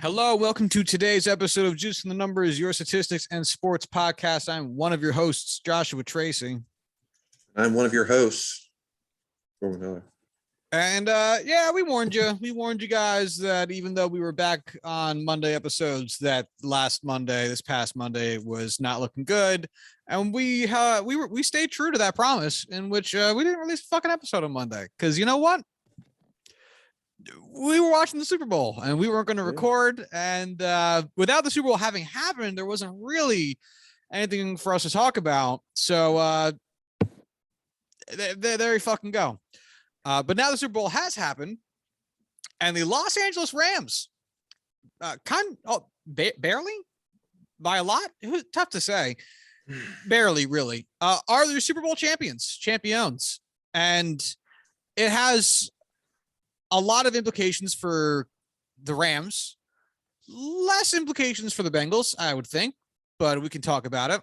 Hello, welcome to today's episode of Juice and the Numbers, your statistics and sports podcast. I'm one of your hosts, Joshua Tracy. I'm one of your hosts, Corwin and Josh. And we warned you. We warned you guys that even though we were back on Monday episodes, that this past Monday was not looking good. And we stayed true to that promise in which we didn't release a fucking episode on Monday. Because you know what? We were watching the Super Bowl and we weren't going to record. And without the Super Bowl having happened, there wasn't really anything for us to talk about. So there you fucking go. But now the Super Bowl has happened, and the Los Angeles Rams, barely by a lot. It was tough to say, barely, really, are their Super Bowl champions, and it has a lot of implications for the Rams, less implications for the Bengals, I would think, but we can talk about it.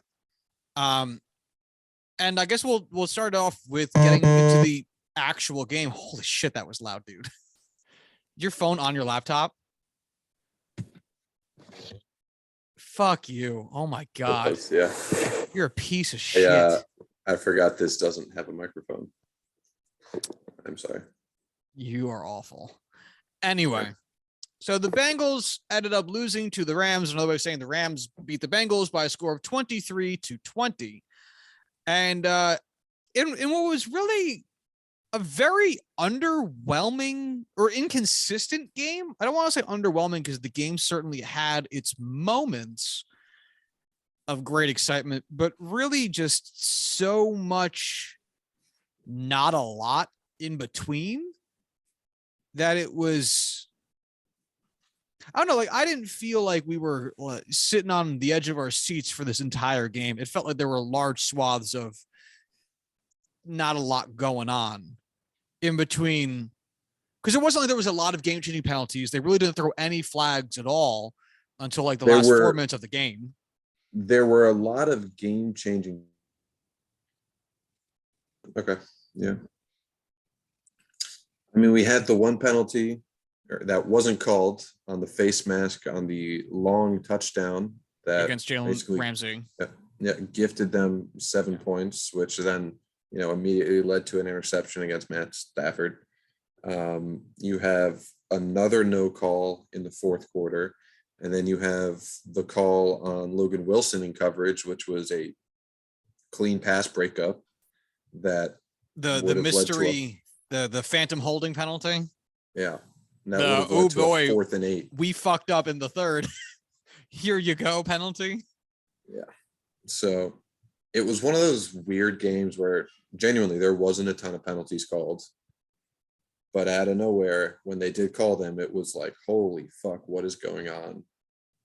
And I guess we'll start off with getting into the actual game. Holy shit, that was loud, dude. Your phone on your laptop? Fuck you. Oh my god. Yeah. You're a piece of shit. I forgot this doesn't have a microphone. I'm sorry. You are awful. Anyway, so the Bengals ended up losing to the Rams. Another way of saying the Rams beat the Bengals by a score of 23-20. And in what was really a very underwhelming or inconsistent game. I don't want to say underwhelming because the game certainly had its moments of great excitement, but really just so much not a lot in between that it was, I don't know, like I didn't feel like we were sitting on the edge of our seats for this entire game. It felt like there were large swaths of not a lot going on in between, because it wasn't like there was a lot of game-changing penalties. They really didn't throw any flags at all until like the last 4 minutes of the game. There were a lot of game-changing. Okay, yeah. I mean, we had the one penalty that wasn't called on the face mask on the long touchdown that against Jalen Ramsey. Yeah, gifted them 7 points, which then immediately led to an interception against Matt Stafford. You have another no call in the fourth quarter, and then you have the call on Logan Wilson in coverage, which was a clean pass breakup that the mystery, the phantom holding penalty. Yeah. That would have led to a 4th and 8. We fucked up in the third. Here you go, penalty. Yeah. So it was one of those weird games where genuinely there wasn't a ton of penalties called, but out of nowhere, when they did call them, it was like, holy fuck, what is going on?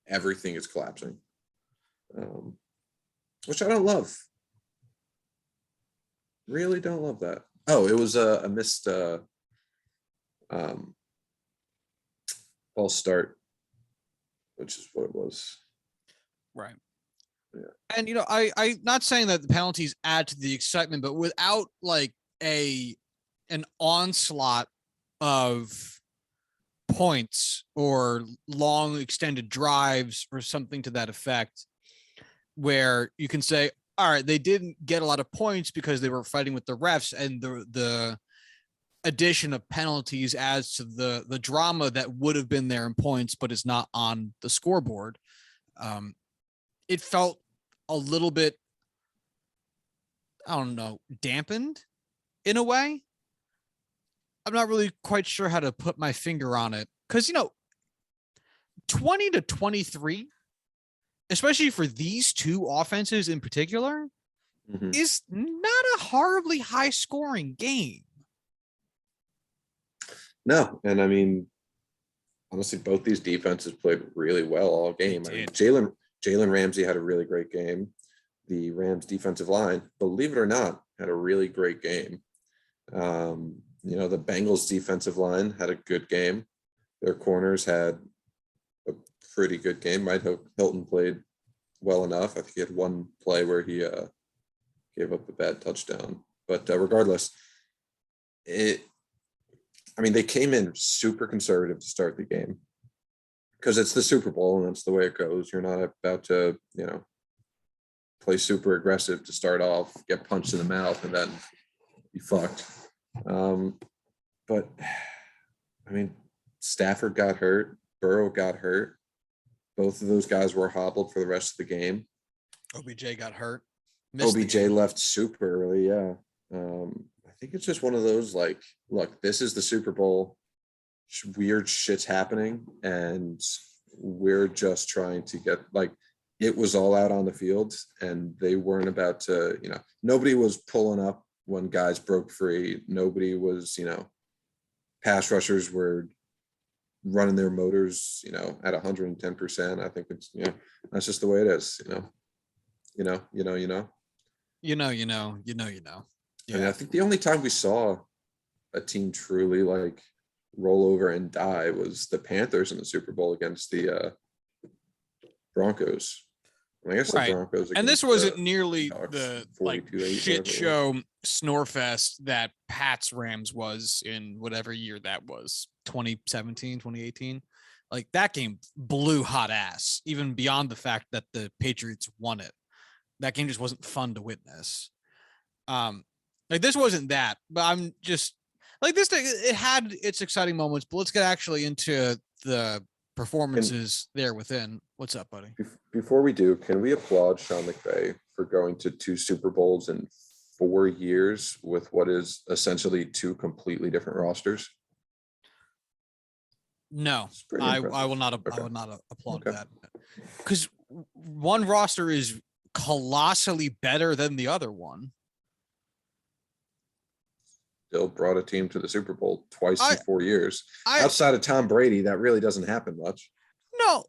Everything is collapsing, which I don't love. Really don't love that. Oh, it was a missed false start, which is what it was. Right. Yeah. And I'm not saying that the penalties add to the excitement, but without like an onslaught of points or long extended drives or something to that effect, where you can say, all right, they didn't get a lot of points because they were fighting with the refs, and the addition of penalties adds to the drama that would have been there in points, but is not on the scoreboard. It felt a little bit, I don't know, dampened in a way. I'm not really quite sure how to put my finger on it. Because, 20-23, especially for these two offenses in particular, is not a horribly high scoring game. No. And I mean, honestly, both these defenses played really well all game. I mean, Jalen Ramsey had a really great game. The Rams defensive line, believe it or not, had a really great game. The Bengals defensive line had a good game. Their corners had a pretty good game. Right? Hilton played well enough. I think he had one play where he gave up a bad touchdown. But regardless, they came in super conservative to start the game. because it's the Super Bowl and that's the way it goes. You're not about to, play super aggressive to start off, get punched in the mouth, and then be fucked. But I mean, Stafford got hurt, Burrow got hurt. Both of those guys were hobbled for the rest of the game. OBJ got hurt. Missed the OBJ game. left super early, yeah. I think it's just one of those like, look, this is the Super Bowl. Weird shit's happening, and we're just trying to get like it was all out on the field, and they weren't about to, nobody was pulling up when guys broke free. Nobody was, pass rushers were running their motors, at 110%. I think it's, that's just the way it is, Yeah. And I think the only time we saw a team truly like roll over and die was the Panthers in the Super Bowl against the Broncos. I guess Right. the Broncos. And this wasn't nearly Seahawks, the 42-8, shit whatever it show snorefest that Pats Rams was in whatever year that was, 2017, 2018. Like that game blew hot ass, even beyond the fact that the Patriots won it. That game just wasn't fun to witness. Like this wasn't that, but I'm just like this thing, it had its exciting moments, but let's get actually into the performances there within. What's up, buddy? Before we do, can we applaud Sean McVay for going to 2 Super Bowls in 4 years with what is essentially 2 completely different rosters? No, It's pretty I impressive. will not. Okay. I will not applaud Okay. that, because one roster is colossally better than the other one. Still brought a team to the Super Bowl twice in 4 years. I Outside of Tom Brady, that really doesn't happen much. no,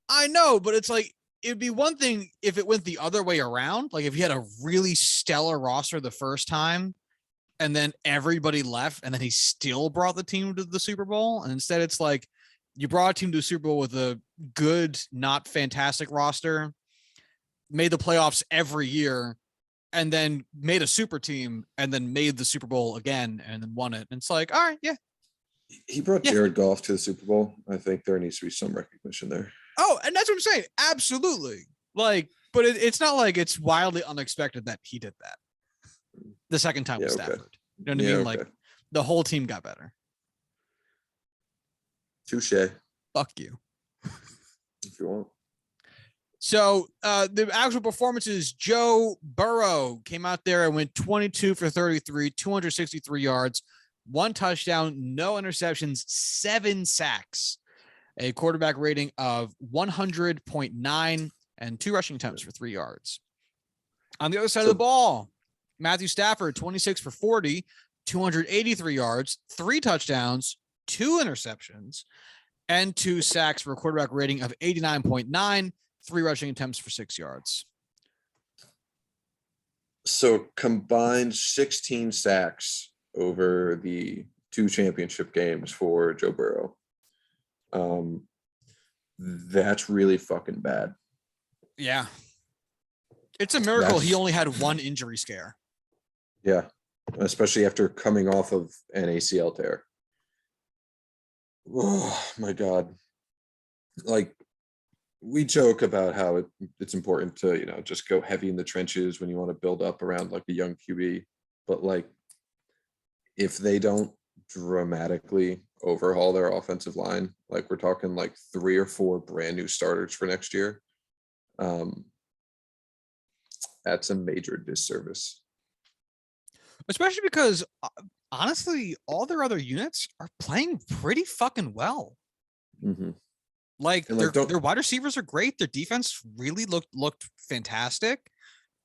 I know, but it's like it'd be one thing if it went the other way around. Like if you had a really stellar roster the first time, and then everybody left, and then he still brought the team to the Super Bowl. And instead, it's like you brought a team to the Super Bowl with a good, not fantastic roster, made the playoffs every year, and then made a super team, and then made the Super Bowl again, and then won it. And it's like, all right, yeah. He brought Jared Goff to the Super Bowl. I think there needs to be some recognition there. Oh, and that's what I'm saying. Absolutely. Like, but it's not like it's wildly unexpected that he did that. The second time with Stafford. You know what I mean? Like the whole team got better. Touche. Fuck you. If you want. So the actual performances, Joe Burrow came out there and went 22 for 33, 263 yards, 1 touchdown, no interceptions, 7 sacks, a quarterback rating of 100.9, and 2 rushing attempts for 3 yards. On the other side of the ball, Matthew Stafford, 26 for 40, 283 yards, 3 touchdowns, 2 interceptions, and 2 sacks for a quarterback rating of 89.9, 3 rushing attempts for 6 yards. So combined 16 sacks over the 2 championship games for Joe Burrow. That's really fucking bad. Yeah. It's a miracle he only had 1 injury scare. Yeah, especially after coming off of an ACL tear. Oh my God. Like, we joke about how it's important to, just go heavy in the trenches when you want to build up around like a young QB. But like, if they don't dramatically overhaul their offensive line, like we're talking like 3 or 4 brand new starters for next year, that's a major disservice. Especially because, honestly, all their other units are playing pretty fucking well. Mm-hmm. Like their wide receivers are great. Their defense really looked fantastic.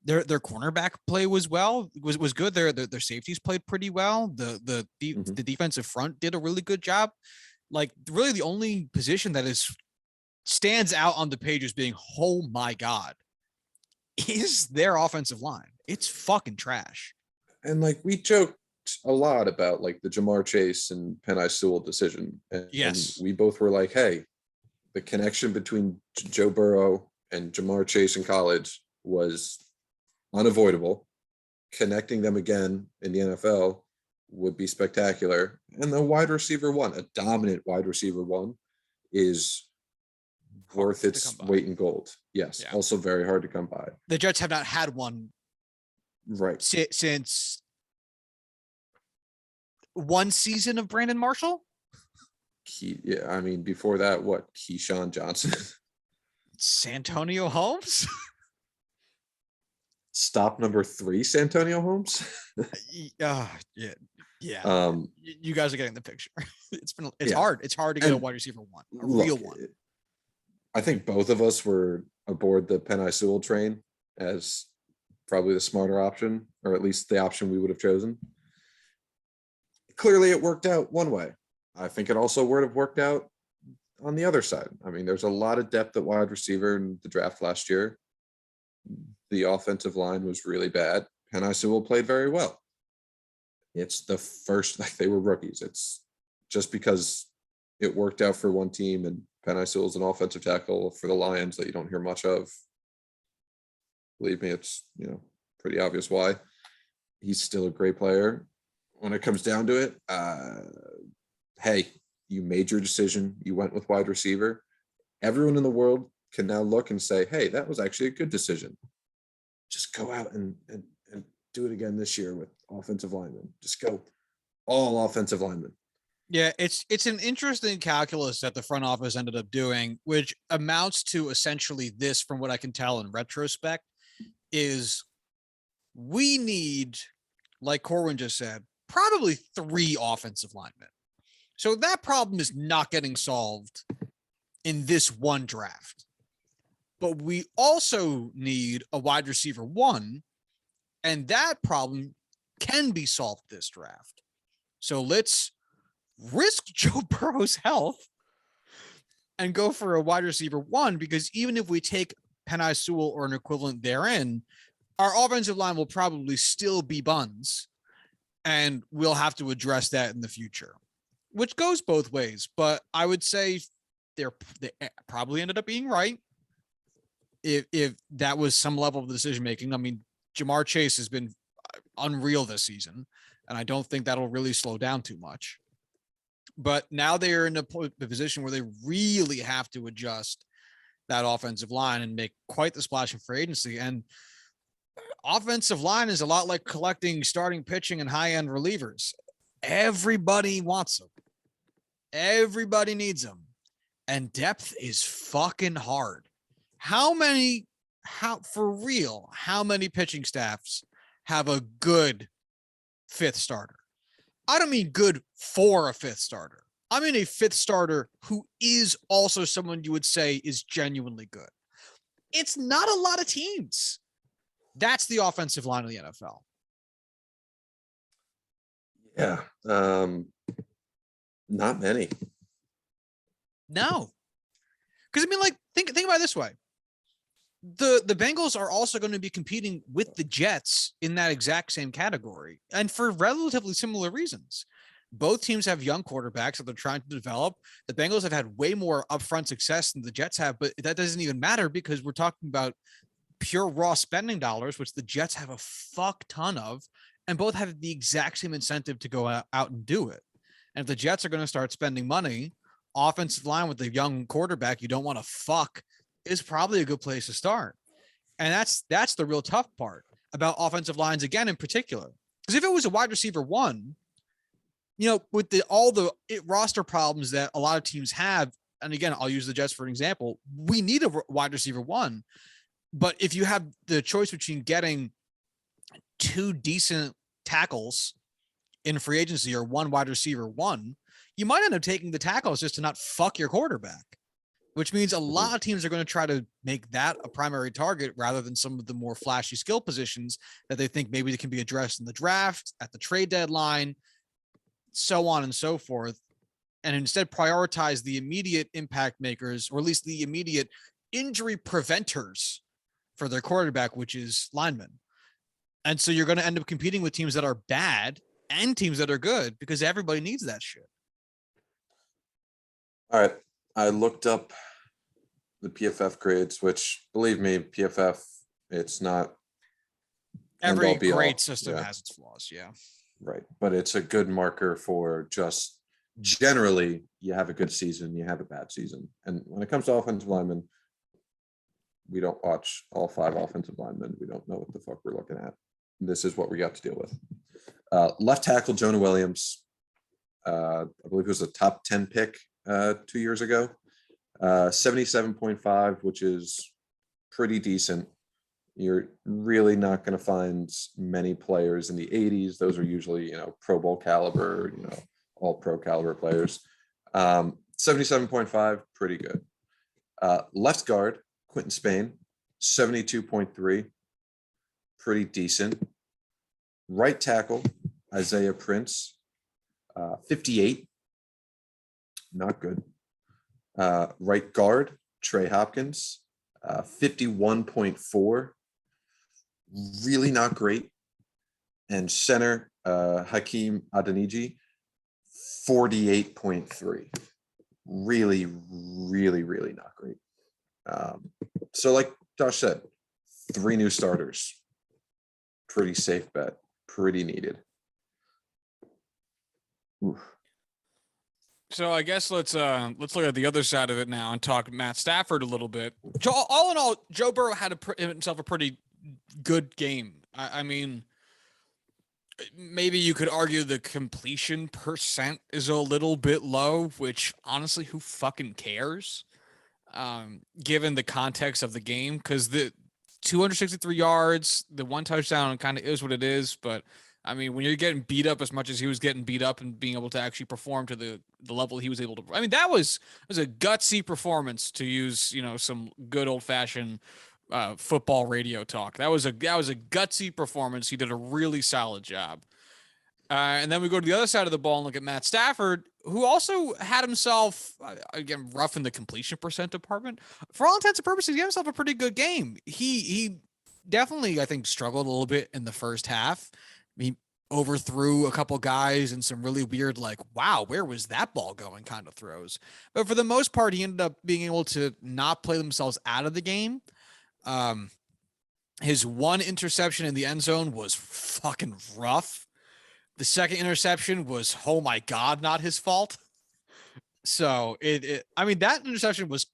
Their cornerback play was good. Their safeties played pretty well. The defensive front did a really good job. Like really the only position that stands out on the page as being, oh my God, is their offensive line. It's fucking trash. And like we joked a lot about like the Jamar Chase and Penei Sewell decision. And we both were like, hey, the connection between Joe Burrow and Jamar Chase in college was unavoidable. Connecting them again in the NFL would be spectacular. And the wide receiver 1, a dominant wide receiver 1, is worth to its come by. weight in gold. Yes. Yeah. Also very hard to come by. The Jets have not had one Right. since one season of Brandon Marshall. Yeah. I mean, before that, what? Keyshawn Johnson. Santonio Holmes. Stop number 3, Santonio Holmes. Yeah. Yeah. You guys are getting the picture. It's Yeah. hard. It's hard to get a And wide receiver one, a look, real one. I think both of us were aboard the Penei Sewell train as probably the smarter option, or at least the option we would have chosen. Clearly, it worked out one way. I think it also would have worked out on the other side. I mean, there's a lot of depth at wide receiver in the draft last year. The offensive line was really bad. Penei Sewell played very well. It's the first, like, they were rookies. It's just because it worked out for one team and Penei Sewell's an offensive tackle for the Lions that you don't hear much of. Believe me, it's, pretty obvious why. He's still a great player. When it comes down to it, hey, you made your decision. You went with wide receiver. Everyone in the world can now look and say, hey, that was actually a good decision. Just go out and do it again this year with offensive linemen. Just go all offensive linemen. Yeah, it's an interesting calculus that the front office ended up doing, which amounts to essentially this, from what I can tell in retrospect, is we need, like Corwin just said, probably 3 offensive linemen. So that problem is not getting solved in this one draft. But we also need a wide receiver 1, and that problem can be solved this draft. So let's risk Joe Burrow's health and go for a wide receiver 1, because even if we take Penei Sewell or an equivalent therein, our offensive line will probably still be buns, and we'll have to address that in the future, which goes both ways. But I would say they probably ended up being right. If that was some level of decision making. I mean, Jamar Chase has been unreal this season, and I don't think that'll really slow down too much. But now they're in a position where they really have to adjust that offensive line and make quite the splash in free agency. And offensive line is a lot like collecting starting pitching and high-end relievers. Everybody wants them. Everybody needs them. And depth is fucking hard. How many pitching staffs have a good 5th starter? I don't mean good for a 5th starter. I mean a 5th starter who is also someone you would say is genuinely good. It's not a lot of teams. That's the offensive line of the NFL. Yeah. Not many. No. Because I mean, like, think about it this way. The Bengals are also going to be competing with the Jets in that exact same category, and for relatively similar reasons. Both teams have young quarterbacks that they're trying to develop. The Bengals have had way more upfront success than the Jets have, but that doesn't even matter because we're talking about pure raw spending dollars, which the Jets have a fuck ton of, and both have the exact same incentive to go out and do it. And if the Jets are going to start spending money, offensive line with a young quarterback you don't want to fuck is probably a good place to start. And that's the real tough part about offensive lines, again, in particular. Because if it was a wide receiver 1, with all the roster problems that a lot of teams have, and again, I'll use the Jets for an example, we need a wide receiver 1. But if you have the choice between getting 2 decent tackles in free agency or 1 wide receiver 1, you might end up taking the tackles just to not fuck your quarterback, which means a lot of teams are going to try to make that a primary target rather than some of the more flashy skill positions that they think maybe can be addressed in the draft, at the trade deadline, so on and so forth. And instead prioritize the immediate impact makers, or at least the immediate injury preventers for their quarterback, which is linemen. And so you're going to end up competing with teams that are bad and teams that are good because everybody needs that shit. All right. I looked up the PFF grades, which, believe me, PFF, it's not every great all. system has its flaws. Yeah. Right. But it's a good marker for just generally you have a good season, you have a bad season. And when it comes to offensive linemen, we don't watch all 5 offensive linemen. We don't know what the fuck we're looking at. This is what we got to deal with. Left tackle Jonah Williams, I believe he was a top 10 pick 2 years ago. 77.5, which is pretty decent. You're really not going to find many players in the 80s. Those are usually, Pro Bowl caliber, all pro caliber players. 77.5, pretty good. Left guard, Quentin Spain, 72.3, pretty decent. Right tackle, Isaiah Prince, 58, not good. Right guard, Trey Hopkins, 51.4, really not great. And center, Hakeem Adeniji, 48.3. Really, really, really not great. So like Josh said, 3 new starters. Pretty safe bet. Pretty needed. Oof. So I guess let's look at the other side of it now and talk Matt Stafford a little bit. All in all, Joe Burrow had himself a pretty good game. I mean, maybe you could argue the completion percent is a little bit low, which honestly, who fucking cares? Given the context of the game, because the 263 yards, the 1 touchdown kind of is what it is. But I mean, when you're getting beat up as much as he was getting beat up and being able to actually perform to the level he was able to, I mean, that was a gutsy performance, to use, some good old fashioned football radio talk. That was a gutsy performance. He did a really solid job. And then we go to the other side of the ball and look at Matt Stafford, who also had himself, again, rough in the completion percent department. For all intents and purposes, he had himself a pretty good game. He definitely, I think, struggled a little bit in the first half. He overthrew a couple guys and some really weird, like, wow, where was that ball going kind of throws. But for the most part, he ended up being able to not play themselves out of the game. His 1 interception in the end zone was fucking rough. The second interception was, oh my God, not his fault. So I mean, that interception was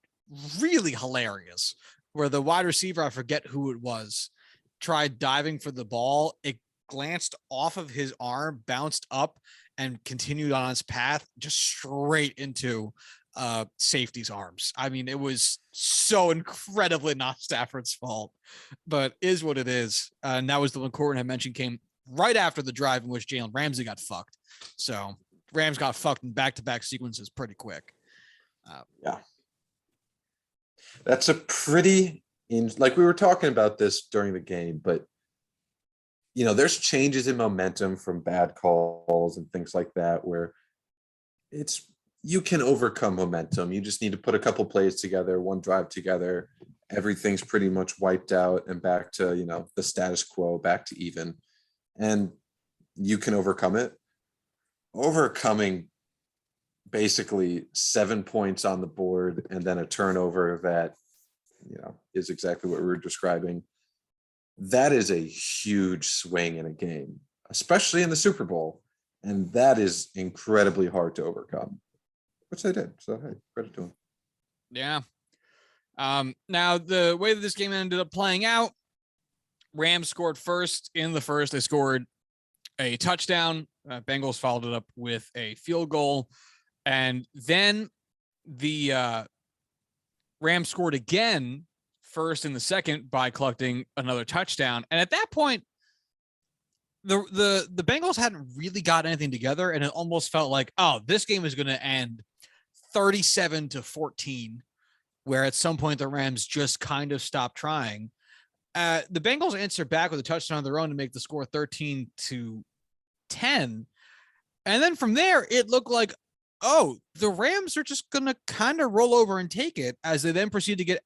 really hilarious, where the wide receiver, I forget who it was, tried diving for the ball. It glanced off of his arm, bounced up, and continued on its path just straight into safety's arms. I mean, it was so incredibly not Stafford's fault, but is what it is. And that was the one Corwin had mentioned came right after the drive in which Jalen Ramsey got fucked. So Rams got fucked in back-to-back sequences pretty quick. Yeah. That's a pretty, like we were talking about this during the game, but there's changes in momentum from bad calls and things like that, where you can overcome momentum. You just need to put a couple plays together, 1 drive together. Everything's pretty much wiped out and back to, the status quo, back to even. And you can overcome it. Overcoming basically 7 points on the board and then a turnover that, is exactly what we were describing. That is a huge swing in a game, especially in the Super Bowl. And that is incredibly hard to overcome, which they did. So, hey, credit to them. Yeah. Now, the way that this game ended up playing out, Rams scored first in the first. They scored a touchdown. Bengals followed it up with a field goal. And then the Rams scored again first in the second by collecting another touchdown. And at that point, the Bengals hadn't really got anything together. And it almost felt like, oh, this game is going to end 37-14, where at some point the Rams just kind of stopped trying. The Bengals answered back with a touchdown of their own to make the score 13-10. And then from there, it looked like, oh, the Rams are just going to kind of roll over and take it, as they then proceed to get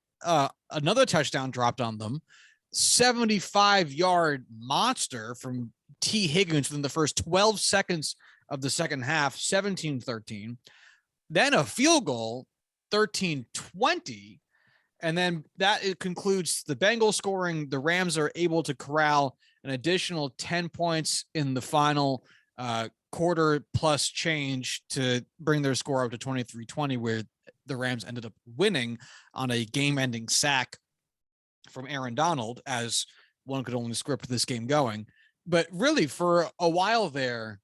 another touchdown dropped on them. 75-yard monster from T. Higgins within the first 12 seconds of the second half, 17-13. Then a field goal, 13-20. And then that it concludes the Bengals scoring. The Rams are able to corral an additional 10 points in the final quarter plus change to bring their score up to 23-20, where the Rams ended up winning on a game-ending sack from Aaron Donald, as one could only script this game going. But really, for a while there,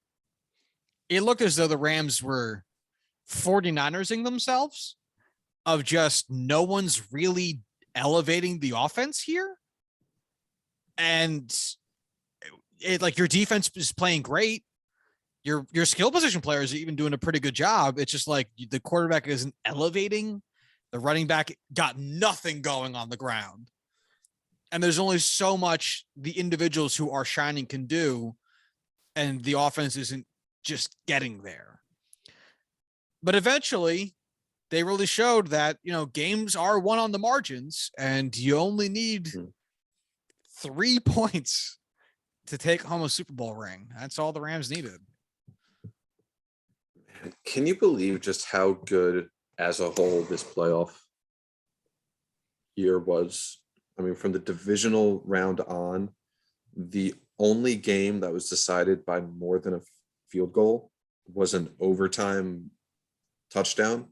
it looked as though the Rams were 49ersing themselves, of just no one's really elevating the offense here. And it, like, your defense is playing great. Your skill position players are even doing a pretty good job. It's just like the quarterback isn't elevating. The running back got nothing going on the ground. And there's only so much the individuals who are shining can do. And the offense isn't just getting there. But eventually, they really showed that, games are won on the margins, and you only need 3 points to take home a Super Bowl ring. That's all the Rams needed. Can you believe just how good as a whole this playoff year was? I mean, from the divisional round on, the only game that was decided by more than a field goal was an overtime touchdown.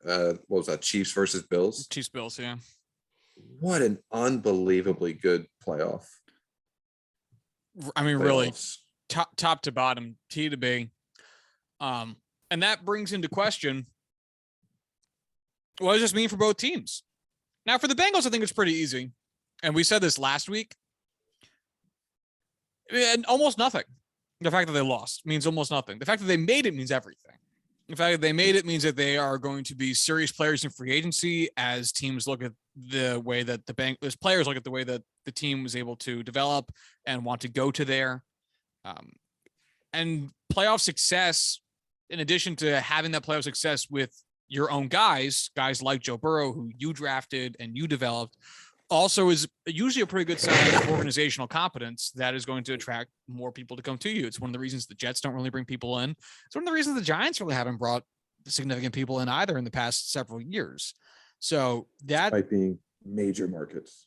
What was that? Chiefs versus Bills? Chiefs Bills, yeah. What an unbelievably good playoff. I mean, really, top to bottom, T to B. And that brings into question, what does this mean for both teams? Now, for the Bengals, I think it's pretty easy. And we said this last week. And almost nothing. The fact that they lost means almost nothing. The fact that they made it means everything. The fact that they made it means that they are going to be serious players in free agency, as teams look at the way that as players look at the way that the team was able to develop and want to go to there. And playoff success, in addition to having that playoff success with your own guys like Joe Burrow, who you drafted and you developed, also is usually a pretty good sign of organizational competence that is going to attract more people to come to you. It's one of the reasons the Jets don't really bring people in. It's one of the reasons the Giants really haven't brought significant people in either in the past several years. So that might be major markets.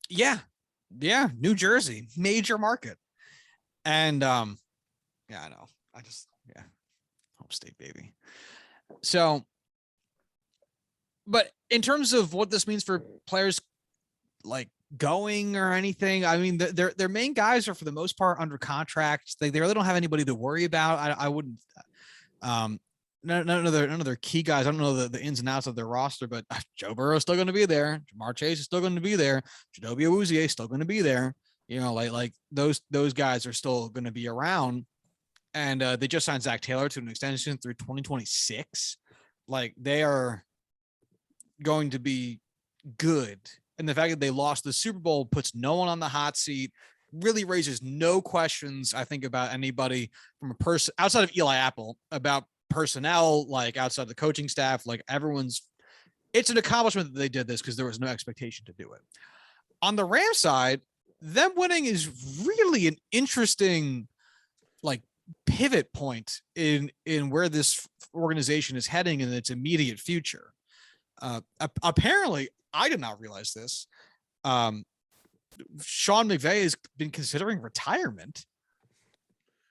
Yeah. New Jersey, major market. And I know. Home state, baby. So, but in terms of what this means for players like going or anything, I mean, their main guys are for the most part under contract. They really don't have anybody to worry about. I wouldn't. None of their key guys. I don't know the ins and outs of their roster, but Joe Burrow is still going to be there. Jamar Chase is still going to be there. Jadobi Awuzie is still going to be there. Like those guys are still going to be around. And they just signed Zach Taylor to an extension through 2026. Like, they are going to be good. And the fact that they lost the Super Bowl puts no one on the hot seat, really raises no questions, I think, about anybody from a person outside of Eli Apple, about personnel, like outside the coaching staff. Like, it's an accomplishment that they did this because there was no expectation to do it. On the Rams side, them winning is really an interesting, like, pivot point in where this organization is heading in its immediate future. Apparently, I did not realize this. Sean McVay has been considering retirement,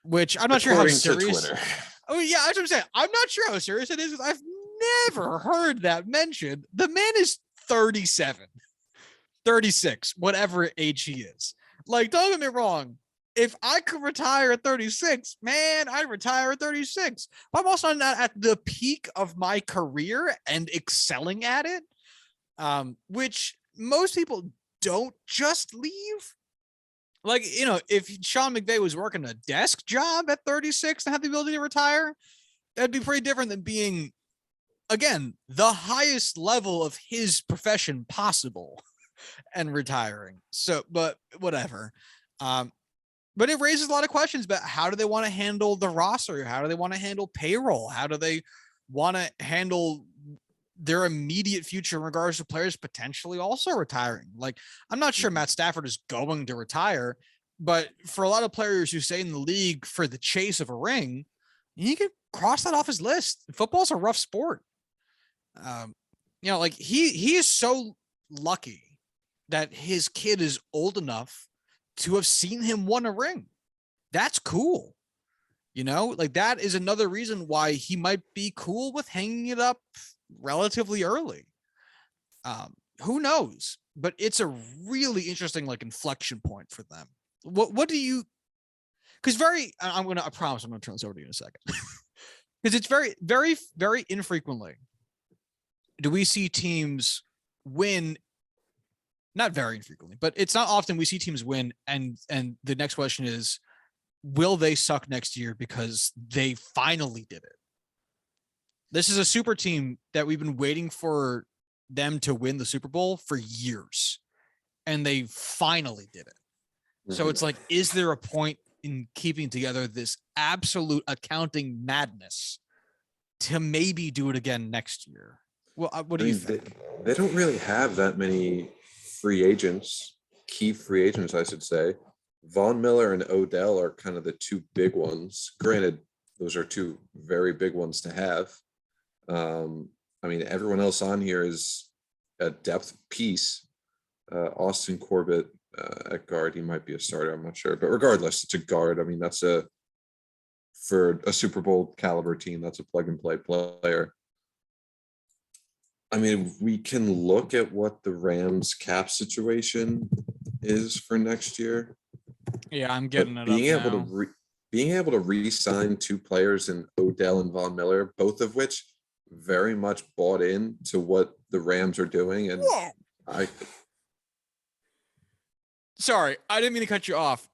which I'm not sure how serious. Oh yeah, that's what I'm saying. I'm not sure how serious it is. I've never heard that mentioned. The man is 37, 36, whatever age he is. Like, don't get me wrong. If I could retire at 36, man, I'd retire at 36. But I'm also not at the peak of my career and excelling at it, which most people don't just leave. Like, if Sean McVay was working a desk job at 36 and had the ability to retire, that'd be pretty different than being, again, the highest level of his profession possible and retiring. So, but whatever. But it raises a lot of questions about how do they want to handle the roster? How do they want to handle payroll? How do they want to handle their immediate future in regards to players potentially also retiring? Like, I'm not sure Matt Stafford is going to retire, but for a lot of players who stay in the league for the chase of a ring, you can cross that off his list. Football's a rough sport. Like he is so lucky that his kid is old enough to have seen him win a ring. That's cool. Like that is another reason why he might be cool with hanging it up relatively early. Who knows? But it's a really interesting like inflection point for them. What do you? Because I promise I'm gonna turn this over to you in a second. Because it's very, very, very infrequently do we see teams win. Not very infrequently, but it's not often we see teams win. And the next question is, will they suck next year because they finally did it? This is a super team that we've been waiting for them to win the Super Bowl for years, and they finally did it. So it's like, is there a point in keeping together this absolute accounting madness to maybe do it again next year? Well, what do you think? They don't really have that many free agents, key free agents, I should say. Von Miller and Odell are kind of the two big ones. Granted, those are two very big ones to have. I mean, everyone else on here is a depth piece. Austin Corbett at guard, he might be a starter, I'm not sure. But regardless, it's a guard. I mean, for a Super Bowl caliber team, that's a plug and play player. I mean, we can look at what the Rams cap situation is for next year. Yeah, I'm getting it. Being able to re-sign two players in Odell and Von Miller, both of which very much bought in to what the Rams are doing, and Sorry, I didn't mean to cut you off.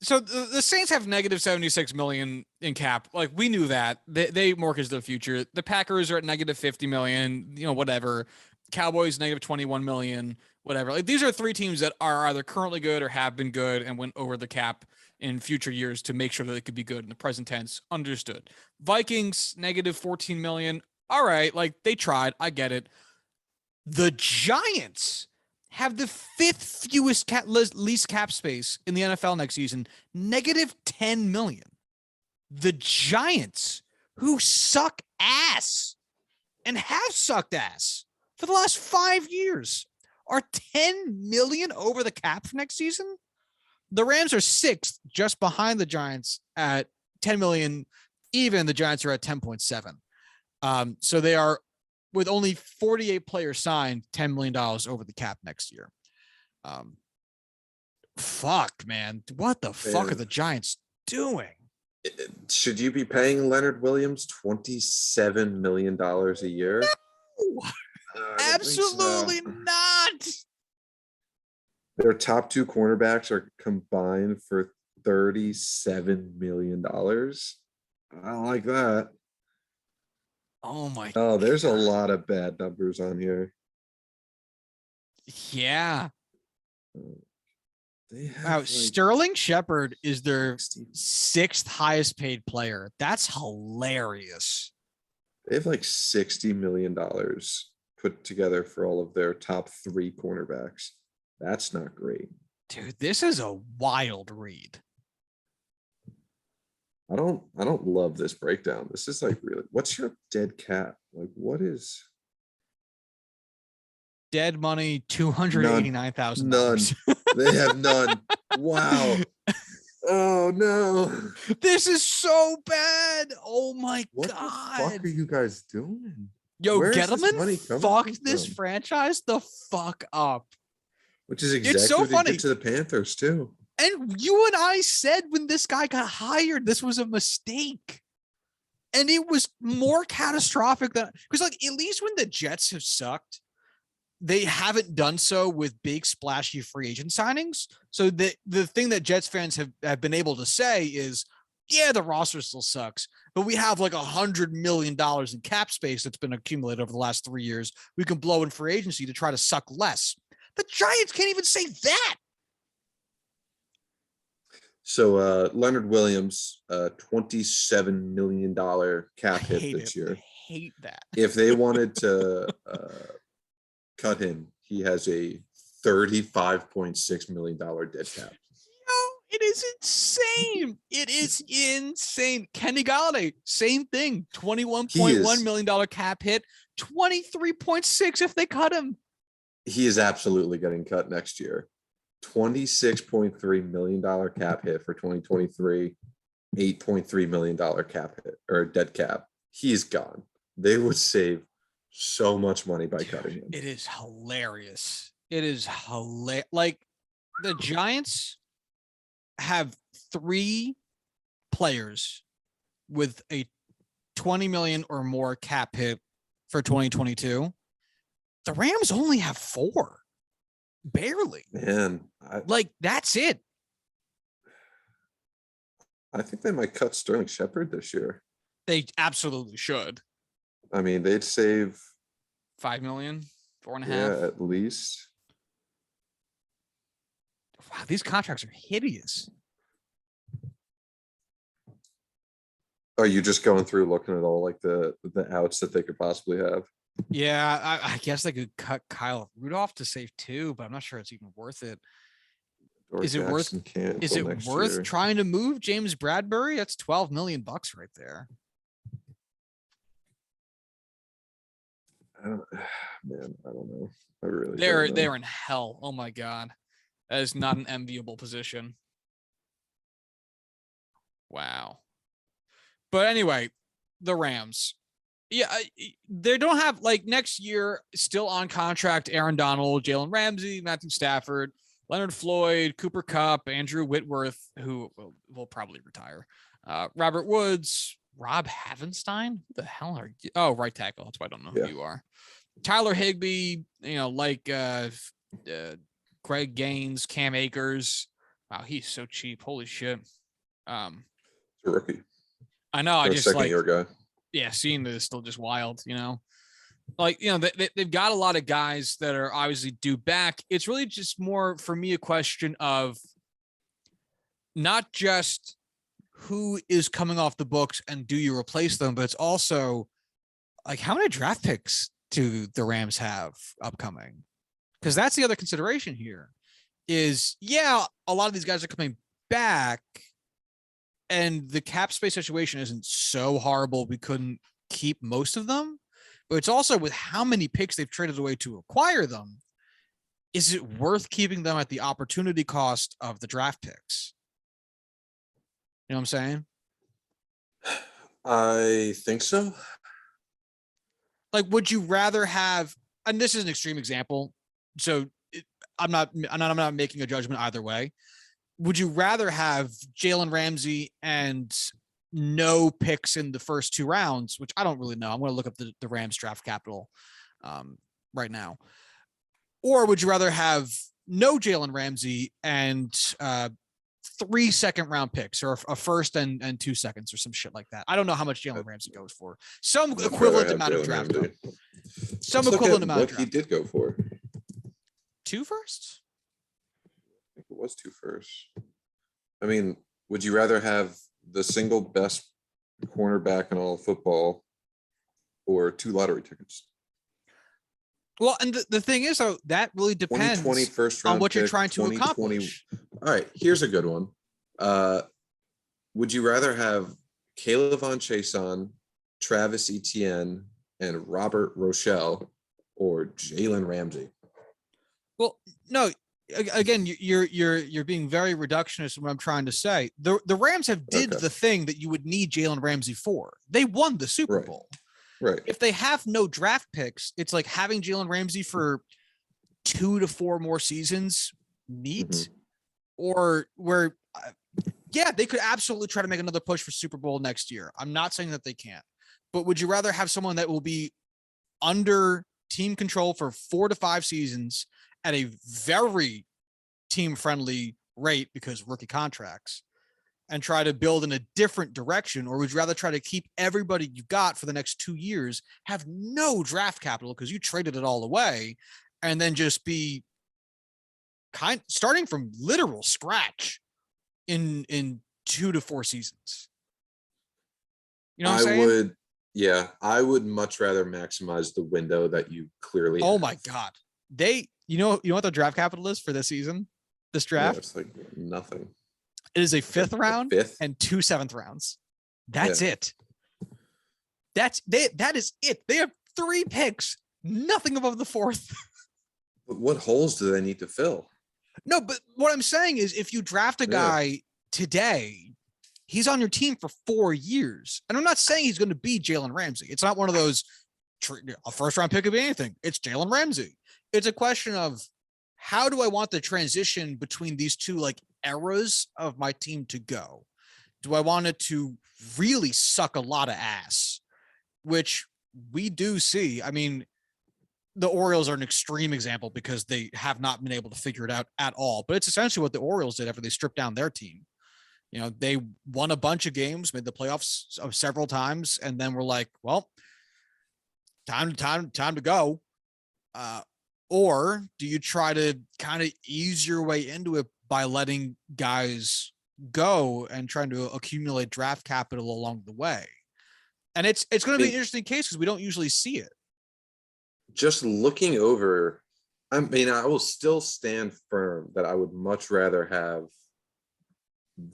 So the Saints have negative 76 million in cap. Like, we knew that. They mortgage their future. The Packers are at negative 50 million, whatever. Cowboys negative 21 million, whatever. Like, these are three teams that are either currently good or have been good and went over the cap in future years to make sure that they could be good in the present tense. Understood. Vikings negative 14 million. All right, like, they tried. I get it. The Giants have the fifth fewest least cap space in the NFL next season, negative 10 million. The Giants, who suck ass and have sucked ass for the last 5 years, are 10 million over the cap for next season. The Rams are sixth, just behind the Giants at 10 million. Even the Giants are at 10.7. So they are, with only 48 players signed, $10 million over the cap next year. Fuck, man. What the fuck are the Giants doing? Should you be paying Leonard Williams $27 million a year? No, absolutely not. Their top two cornerbacks are combined for $37 million. I don't like that. Oh my! Oh, there's a lot of bad numbers on here. Yeah. Wow, like Sterling Shepard is their sixth highest paid player. That's hilarious. They have like $60 million put together for all of their top three cornerbacks. That's not great. Dude, this is a wild read. I don't love this breakdown. This is like, really, what's your dead cap? Like, what is dead money? $289,000. None. They have none. Wow. Oh no. This is so bad. Oh my what God. What the fuck are you guys doing? Yo, Gettleman fucked this franchise the fuck up. Which is exactly so what funny. He did to the Panthers too. And you and I said when this guy got hired, this was a mistake. And it was more catastrophic than, because like, at least when the Jets have sucked, they haven't done so with big splashy free agent signings. So the thing that Jets fans have been able to say is, yeah, the roster still sucks, but we have like $100 million in cap space that's been accumulated over the last 3 years. We can blow in free agency to try to suck less. The Giants can't even say that. So Leonard Williams, $27 million cap hit this year. I hate that. If they wanted to cut him, he has a $35.6 million dead cap. It is insane. It is insane. Kenny Galladay, same thing. $21.1 million cap hit, 23.6 if they cut him. He is absolutely getting cut next year. $26.3 million cap hit for 2023, $8.3 million cap hit or dead cap. He's gone. They would save so much money by cutting him. It is hilarious. It is hilarious. Like the Giants have 3 players with a 20 million or more cap hit for 2022. The Rams only have 4. Barely. Man, that's it. I think they might cut Sterling Shepard this year. They absolutely should. I mean, they'd save 5 million, 4.5. Yeah, at least. Wow, these contracts are hideous. Are you just going through looking at all like the outs that they could possibly have? Yeah, I guess they could cut Kyle Rudolph to save 2, but I'm not sure it's even worth it. Is it worth trying to move James Bradbury? That's $12 million right there. I don't know. I really they're in hell. Oh my God. That is not an enviable position. Wow. But anyway, the Rams. Yeah, they don't have next year still on contract. Aaron Donald, Jalen Ramsey, Matthew Stafford, Leonard Floyd, Cooper Kupp, Andrew Whitworth, who will probably retire. Robert Woods, Rob Havenstein. Who the hell are you? Oh, right tackle. That's why I don't know who you are. Tyler Higbee. Greg Gaines, Cam Akers. Wow, he's so cheap. Holy shit. A rookie. I know. I just second year guy. Yeah, seeing this is still just wild, they've got a lot of guys that are obviously due back. It's really just more for me a question of not just who is coming off the books and do you replace them, but it's also how many draft picks do the Rams have upcoming? Because that's the other consideration here is, a lot of these guys are coming back and the cap space situation isn't so horrible. We couldn't keep most of them, but it's also with how many picks they've traded away to acquire them. Is it worth keeping them at the opportunity cost of the draft picks? You know what I'm saying? I think so. Would you rather have, and this is an extreme example, so I'm not making a judgment either way. Would you rather have Jalen Ramsey and no picks in the first 2 rounds, which I don't really know. I'm going to look up the Rams draft capital right now. Or would you rather have no Jalen Ramsey and 3 second-round picks or a first and 2 seconds or some shit like that? I don't know how much Jalen Ramsey goes for. Some equivalent amount of draft. Some equivalent amount of draft. What he did go for. 2 firsts? I think it was 2 firsts. I mean, would you rather have the single best cornerback in all of football or 2 lottery tickets? Well, and the thing is, though, that really depends 2020 first round on what pick, you're trying to accomplish. All right, here's a good one. Would you rather have Caleb Von Chason, Travis Etienne, and Robert Rochelle, or Jalen Ramsey? Well, no. Again, you're being very reductionist in what I'm trying to say. The Rams have did the thing that you would need Jalen Ramsey for. They won the Super Bowl. Right. If they have no draft picks, it's like having Jalen Ramsey for 2 to 4 more seasons neat. Mm-hmm. Or where, they could absolutely try to make another push for Super Bowl next year. I'm not saying that they can't, but would you rather have someone that will be under team control for 4 to 5 seasons at a very team-friendly rate because rookie contracts and try to build in a different direction? Or would you rather try to keep everybody you got for the next 2 years, have no draft capital because you traded it all away, and then just be starting from literal scratch in 2 to 4 seasons? You know what I'm saying? I would much rather maximize the window that you clearly have. My God. You know what the draft capital is for this season? This draft? It's like nothing. It is a 5th round and 2 7th rounds. That's it. That is it. They have 3 picks, nothing above the 4th. But what holes do they need to fill? No, but what I'm saying is if you draft a guy today, he's on your team for 4 years. And I'm not saying he's going to be Jalen Ramsey. It's not one of those a first round pick could be anything. It's Jalen Ramsey. It's a question of how do I want the transition between these two like eras of my team to go? Do I want it to really suck a lot of ass, which we do see? I mean, the Orioles are an extreme example because they have not been able to figure it out at all. But it's essentially what the Orioles did after they stripped down their team. You know, they won a bunch of games, made the playoffs several times, and then we're like, well, time to go. Or do you try to kind of ease your way into it by letting guys go and trying to accumulate draft capital along the way? And it's going to be an interesting case because we don't usually see it. Just looking over, I mean, I will still stand firm that I would much rather have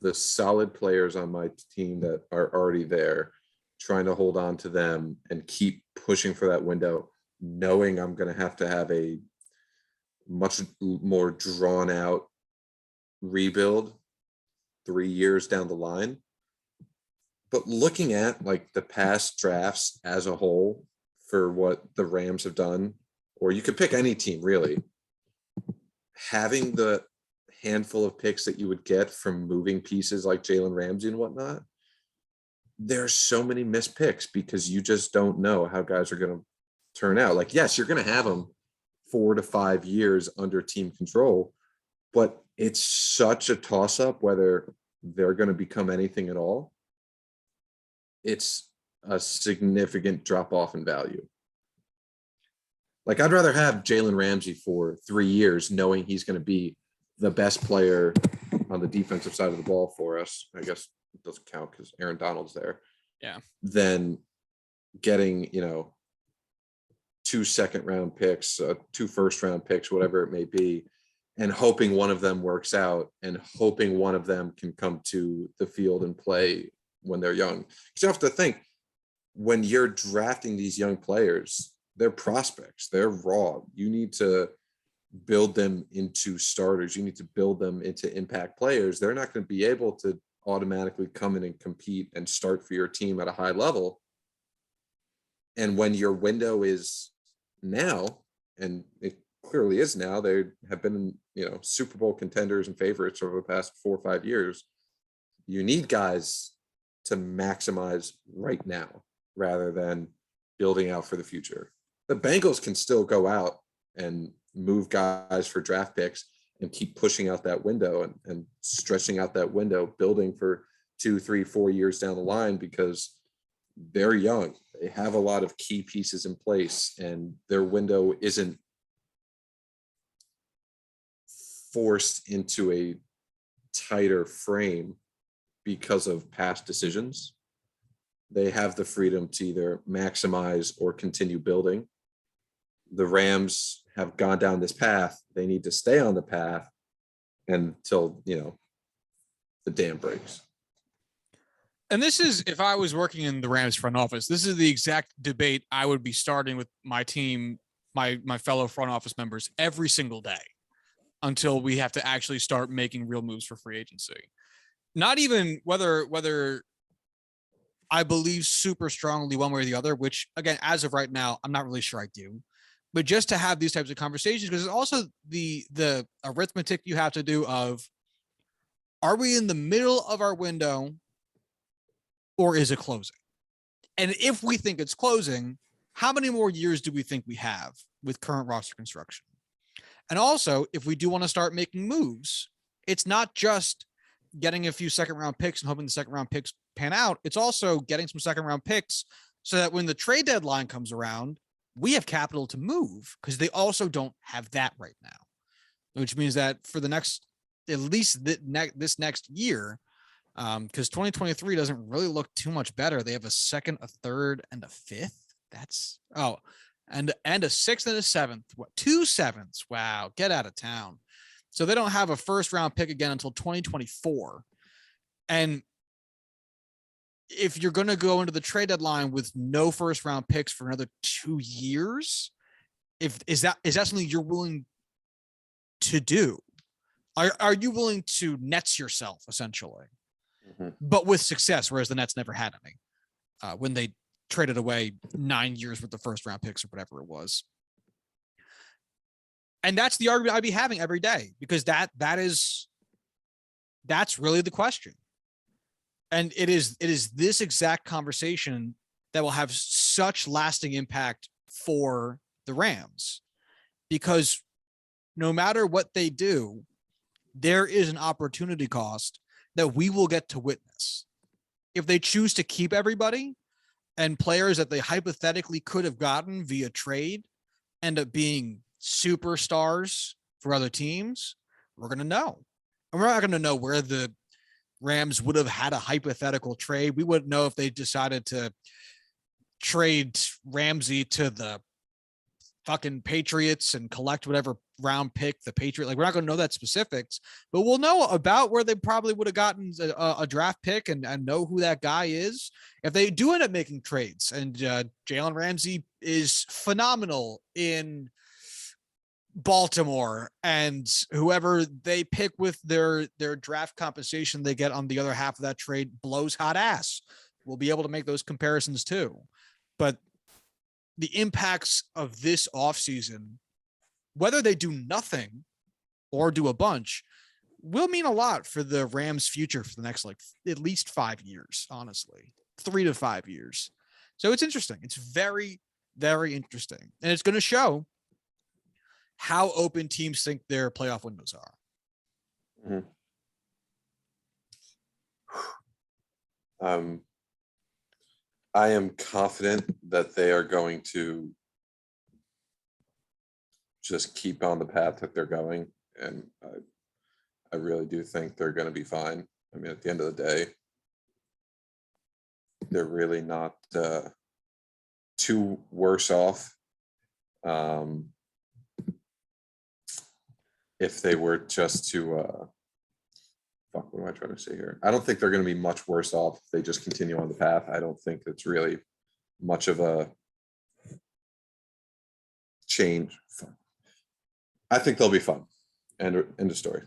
the solid players on my team that are already there, trying to hold on to them and keep pushing for that window, knowing I'm going to have a much more drawn out rebuild 3 years down the line. But looking at like the past drafts as a whole for what the Rams have done, or you could pick any team really, having the handful of picks that you would get from moving pieces like Jalen Ramsey and whatnot, there's so many missed picks because you just don't know how guys are going to turn out. Like, yes, you're going to have them 4 to 5 years under team control, but it's such a toss up whether they're going to become anything at all. It's a significant drop off in value. Like, I'd rather have Jalen Ramsey for 3 years, knowing he's going to be the best player on the defensive side of the ball for us. I guess it doesn't count because Aaron Donald's there. Yeah. Than getting, 2 second-round picks, 2 first-round picks, whatever it may be, and hoping one of them works out and hoping one of them can come to the field and play when they're young. Because you have to think, when you're drafting these young players, they're prospects, they're raw. You need to build them into starters. You need to build them into impact players. They're not going to be able to automatically come in and compete and start for your team at a high level. And when your window is now, and it clearly is now, they have been, Super Bowl contenders and favorites over the past 4 or 5 years. You need guys to maximize right now rather than building out for the future. The Bengals can still go out and move guys for draft picks and keep pushing out that window and stretching out that window, building for 2, 3, 4 years down the line because they're young. They have a lot of key pieces in place and their window isn't forced into a tighter frame because of past decisions. They have the freedom to either maximize or continue building. The Rams have gone down this path. They need to stay on the path until, the dam breaks. And this is, if I was working in the Rams front office, this is the exact debate I would be starting with my team, my fellow front office members every single day until we have to actually start making real moves for free agency. Not even whether I believe super strongly one way or the other, which again, as of right now, I'm not really sure I do, but just to have these types of conversations, because it's also the arithmetic you have to do of, are we in the middle of our window or is it closing? And if we think it's closing, how many more years do we think we have with current roster construction? And also, if we do want to start making moves, it's not just getting a few second round picks and hoping the second round picks pan out. It's also getting some second round picks so that when the trade deadline comes around, we have capital to move, because they also don't have that right now, which means that for the next, at least this next year, because 2023 doesn't really look too much better. They have a second, a third, and a fifth. And a sixth and a seventh. What, 2 sevenths? Wow, get out of town. So they don't have a first round pick again until 2024. And if you're going to go into the trade deadline with no first round picks for another 2 years, is that something you're willing to do? Are you willing to Nets yourself essentially, Mhm. but with success? Whereas the Nets never had any when they traded away 9 years with the first round picks or whatever it was. And that's the argument I'd be having every day, because that's really the question. And it is this exact conversation that will have such lasting impact for the Rams, because no matter what they do, there is an opportunity cost that we will get to witness. If they choose to keep everybody and players that they hypothetically could have gotten via trade end up being superstars for other teams, we're going to know. And we're not going to know where the Rams would have had a hypothetical trade. We wouldn't know if they decided to trade Ramsey to the fucking Patriots and collect whatever round pick the Patriot. Like, we're not going to know that specifics, but we'll know about where they probably would have gotten a draft pick and know who that guy is if they do end up making trades. And Jalen Ramsey is phenomenal in Baltimore, and whoever they pick with their draft compensation they get on the other half of that trade blows hot ass. We'll be able to make those comparisons too. But the impacts of this offseason, whether they do nothing or do a bunch, will mean a lot for the Rams' future for the next, like, at least 5 years, honestly, 3 to 5 years. So it's interesting. It's very, very interesting. And it's going to show how open teams think their playoff windows are. Mm-hmm. I am confident that they are going to just keep on the path that they're going. And I really do think they're going to be fine. I mean, at the end of the day, they're really not too worse off. If they were just to, what am I trying to say here? I don't think they're going to be much worse off if they just continue on the path. I don't think it's really much of a change. I think they'll be fun. End of story.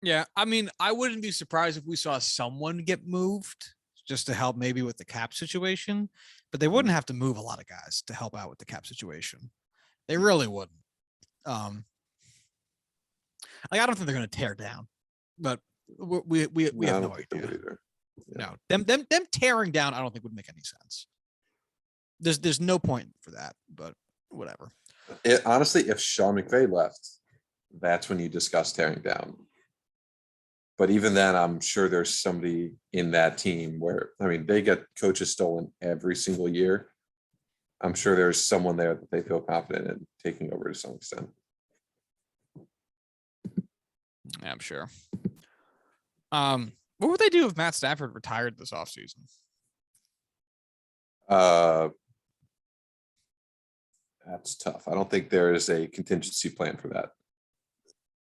Yeah, I mean, I wouldn't be surprised if we saw someone get moved just to help maybe with the cap situation, but they wouldn't have to move a lot of guys to help out with the cap situation. They really wouldn't. Like, I don't think they're going to tear down, but we have no idea. Yeah. No, them tearing down, I don't think would make any sense. There's no point for that, but whatever. Honestly, if Sean McVay left, that's when you discuss tearing down. But even then, I'm sure there's somebody in that team where, I mean, they get coaches stolen every single year. I'm sure there's someone there that they feel confident in taking over to some extent. Yeah, I'm sure. What would they do if Matt Stafford retired this offseason? That's tough. I don't think there is a contingency plan for that.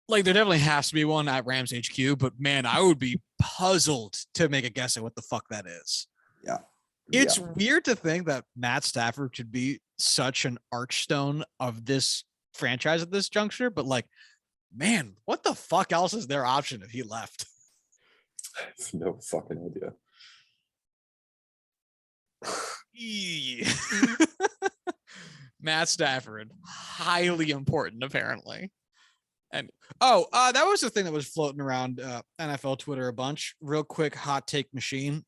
Like, there definitely has to be one at Rams HQ, but man, I would be puzzled to make a guess at what the fuck that is. Yeah. It's weird to think that Matt Stafford could be such an archstone of this franchise at this juncture, but like, man, what the fuck else is their option if he left? I have no fucking idea. Matt Stafford, highly important, apparently. And that was the thing that was floating around NFL Twitter a bunch. Real quick hot take machine.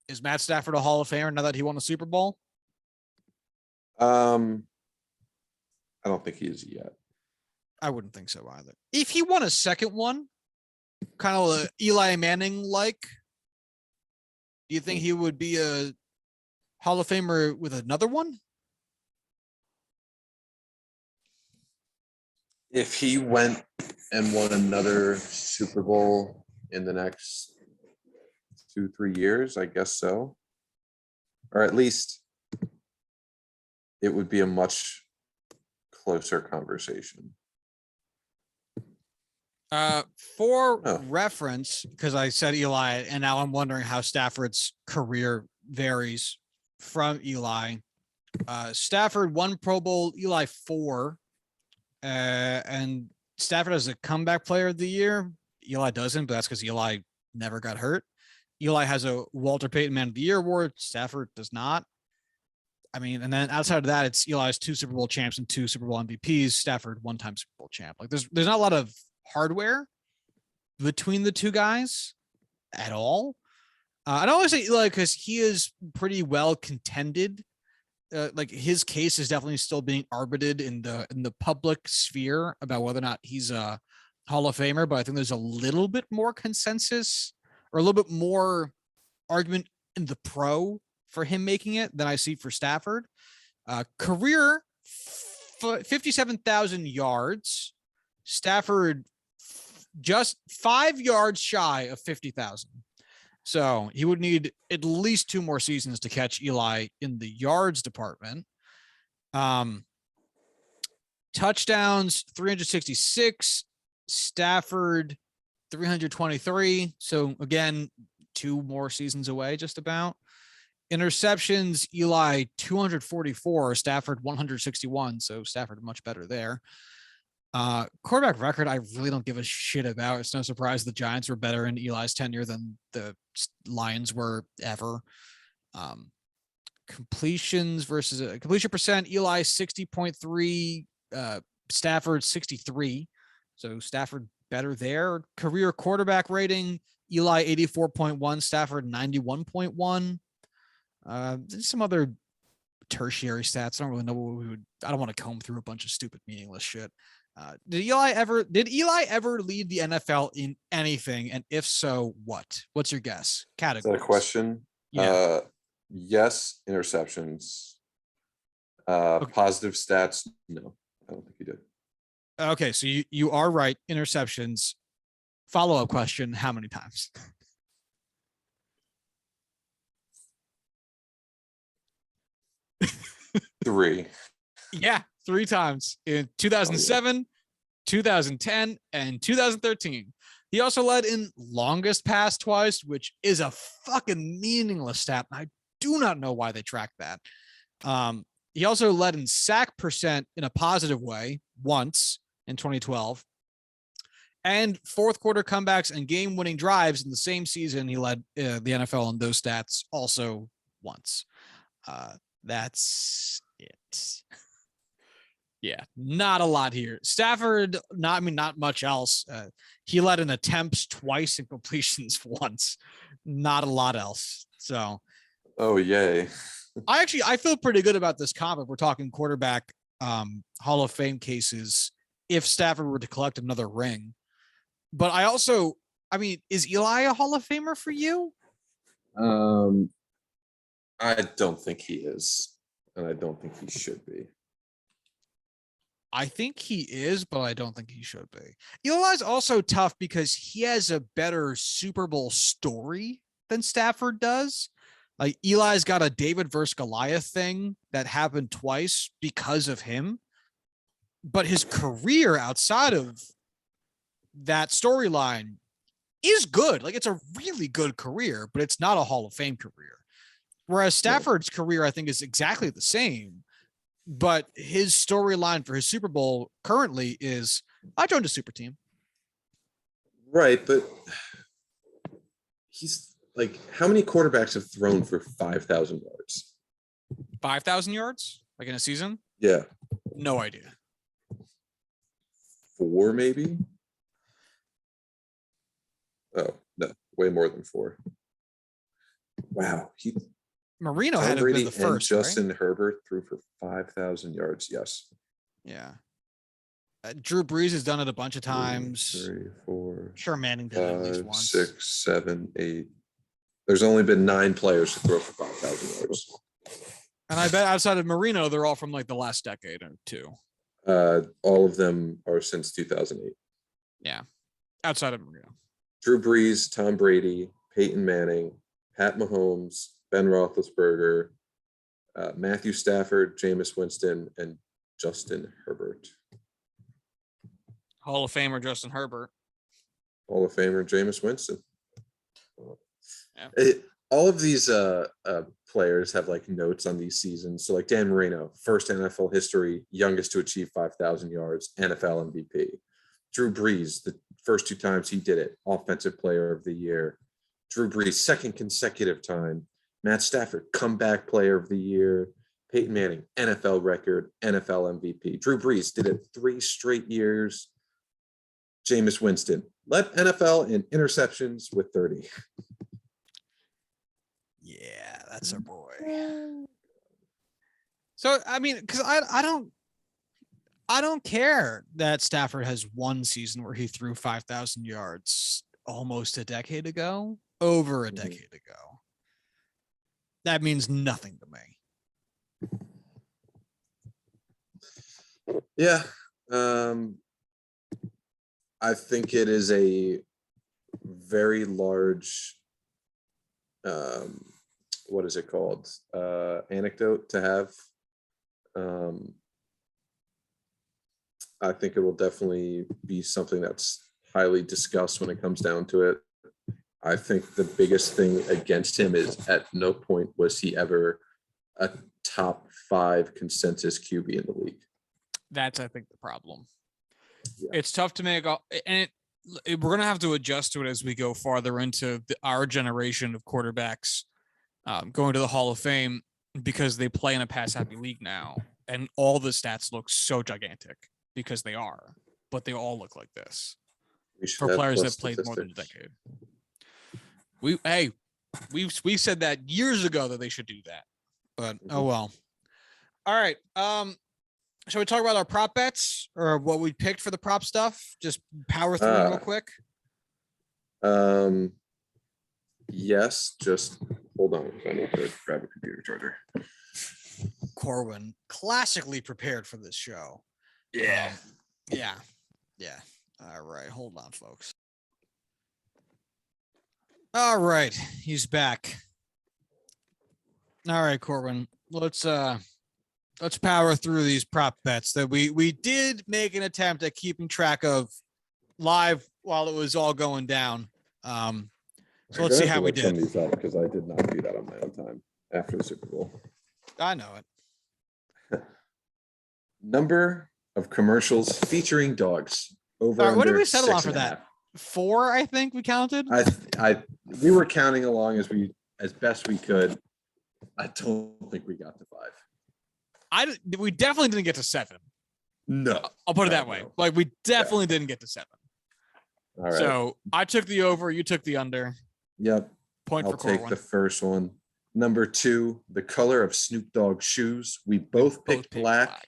Is Matt Stafford a Hall of Famer now that he won a Super Bowl? I don't think he is yet. I wouldn't think so either. If he won a second one, kind of Eli Manning like, do you think he would be a Hall of Famer with another one? If he went and won another Super Bowl in the next 2-3 years, I guess so. Or at least it would be a much closer conversation. For reference, because I said Eli, and now I'm wondering how Stafford's career varies from Eli. Stafford 1 Pro Bowl, Eli 4. And Stafford has a comeback player of the year. Eli doesn't, but that's because Eli never got hurt. Eli has a Walter Payton Man of the Year award. Stafford does not. I mean, and then outside of that, it's Eli's 2 Super Bowl champs and 2 Super Bowl MVPs. Stafford 1-time Super Bowl champ. Like there's not a lot of hardware between the two guys at all. I'd always say Eli because he is pretty well contended. Like his case is definitely still being arbitered in the public sphere about whether or not he's a Hall of Famer, but I think there's a little bit more consensus or a little bit more argument in the pro for him making it than I see for Stafford. Career 57,000 yards. Stafford just 5 yards shy of 50,000. So he would need at least 2 more seasons to catch Eli in the yards department. Touchdowns 366, Stafford 323. So again, 2 more seasons away, just about. Interceptions, Eli 244, Stafford 161. So Stafford much better there. Quarterback record, I really don't give a shit about. It's no surprise the Giants were better in Eli's tenure than the Lions were ever. Completions versus completion percent, Eli 60.3, Stafford 63. So Stafford better there. Career quarterback rating, Eli 84.1, Stafford 91.1. There's some other tertiary stats. I don't really know what we would. I don't want to comb through a bunch of stupid, meaningless shit. Did Eli ever lead the NFL in anything? And if so, what? What's your guess? Category. Is that a question? Yeah. Yes, interceptions. Okay. Positive stats, no. I don't think he did. Okay, so you are right. Interceptions. Follow-up question, how many times? Three. Yeah, 3 times in 2007, 2010, and 2013. He also led in longest pass twice, which is a fucking meaningless stat. I do not know why they track that. He also led in sack percent in a positive way once in 2012. And fourth quarter comebacks and game-winning drives in the same season. He led the NFL in those stats also once. That's it. Yeah, not a lot here. Stafford, not much else. He led in attempts twice and completions once. Not a lot else. So, oh yay! I feel pretty good about this comp if we're talking quarterback Hall of Fame cases. If Stafford were to collect another ring, but is Eli a Hall of Famer for you? I don't think he is, and I don't think he should be. I think he is, but I don't think he should be. Eli's also tough because he has a better Super Bowl story than Stafford does. Like Eli's got a David versus Goliath thing that happened twice because of him. But his career outside of that storyline is good. Like it's a really good career, but it's not a Hall of Fame career. Whereas Stafford's career, I think, is exactly the same. But his storyline for his Super Bowl currently is, I joined a super team. Right, but he's like, how many quarterbacks have thrown for 5,000 yards? 5,000 yards? Like in a season? Yeah. No idea. 4 maybe? Oh, no, way more than 4. Wow. Marino had to be the first, Justin right? Herbert threw for 5,000 yards. Yes. Yeah. Drew Brees has done it a bunch of times. 2, 3, 4. Sure, Manning did it at least once. 6, 7, 8. There's only been 9 players to throw for 5,000 yards. And I bet outside of Marino, they're all from like the last decade or two. All of them are since 2008. Yeah. Outside of Marino. Drew Brees, Tom Brady, Peyton Manning, Pat Mahomes, Ben Roethlisberger, Matthew Stafford, Jameis Winston, and Justin Herbert. Hall of Famer Justin Herbert. Hall of Famer Jameis Winston. Yeah. All of these players have like notes on these seasons. So like Dan Marino, first NFL history, youngest to achieve 5,000 yards, NFL MVP. Drew Brees, the first 2 times he did it, Offensive Player of the Year. Drew Brees, second consecutive time. Matt Stafford, Comeback Player of the Year. Peyton Manning, NFL record, NFL MVP. Drew Brees did it 3 straight years. Jameis Winston led NFL in interceptions with 30. Yeah, that's a boy. So I mean, because I don't care that Stafford has one season where he threw 5,000 yards almost a decade ago, over a decade ago. That means nothing to me. Yeah. I think it is a very large, what is it called? Anecdote to have. I think it will definitely be something that's highly discussed when it comes down to it. I think the biggest thing against him is at no point was he ever a top 5 consensus QB in the league. That's, I think, the problem. Yeah. It's tough to make, and we're going to have to adjust to it as we go farther into our generation of quarterbacks going to the Hall of Fame, because they play in a pass-happy league now, and all the stats look so gigantic because they are, but they all look like this for players that played more than a decade. We said that years ago that they should do that, but oh well. All right. Shall we talk about our prop bets or what we picked for the prop stuff? Just power through them real quick. Yes, just hold on. I need to grab a computer charger. Corwin, classically prepared for this show. Yeah. Yeah. All right. Hold on, folks. All right. He's back. All right, Corwin. Let's power through these prop bets that we did make an attempt at keeping track of live while it was all going down. So let's see how we did. Some of these up because I did not do that on my own time after the Super Bowl. I know it. Number of commercials featuring dogs. Over. All right, what did we settle on for that? 4, I think we counted. We were counting along as best we could. I don't think we got to 5. We definitely didn't get to 7. No, I'll put it that way. Like, we definitely didn't get to 7. All right. So I took the over, you took the under. Yep. Point I'll for Corwin. take the first one. Number 2, the color of Snoop Dogg's shoes. We both picked black.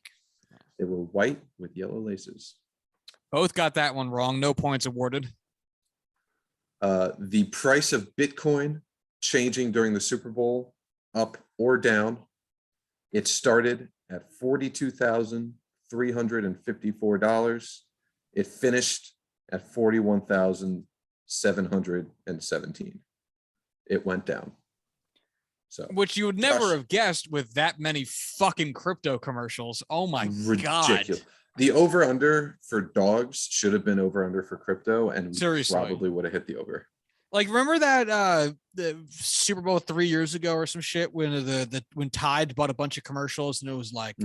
They were white with yellow laces. Both got that one wrong. No points awarded. The price of Bitcoin changing during the Super Bowl, up or down. It started at $42,354. It finished at $41,717. It went down. So, which you would never have guessed with that many fucking crypto commercials. Oh my God. The over under for dogs should have been over under for crypto, and seriously, probably would have hit the over. Like, remember that the Super Bowl 3 years ago or some shit when when Tide bought a bunch of commercials and it was like,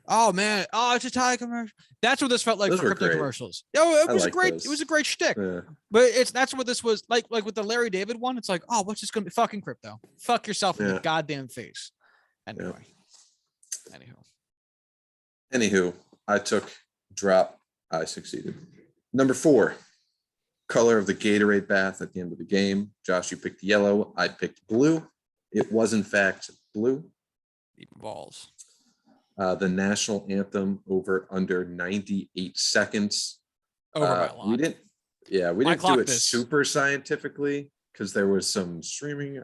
oh man, it's a Tide commercial. That's what this felt like. Those for crypto commercials. It was great. It was a great shtick. Yeah. But that's what this was like with the Larry David one. It's like, oh, what's this gonna be? Fucking crypto. Fuck yourself in the goddamn face. Anyway. Anywho, I took drop. I succeeded. Number 4. Color of the Gatorade bath at the end of the game. Josh, you picked yellow. I picked blue. It was in fact blue. Balls. The national anthem over under 98 seconds. Over by a lot. We didn't do it super scientifically because there was some streaming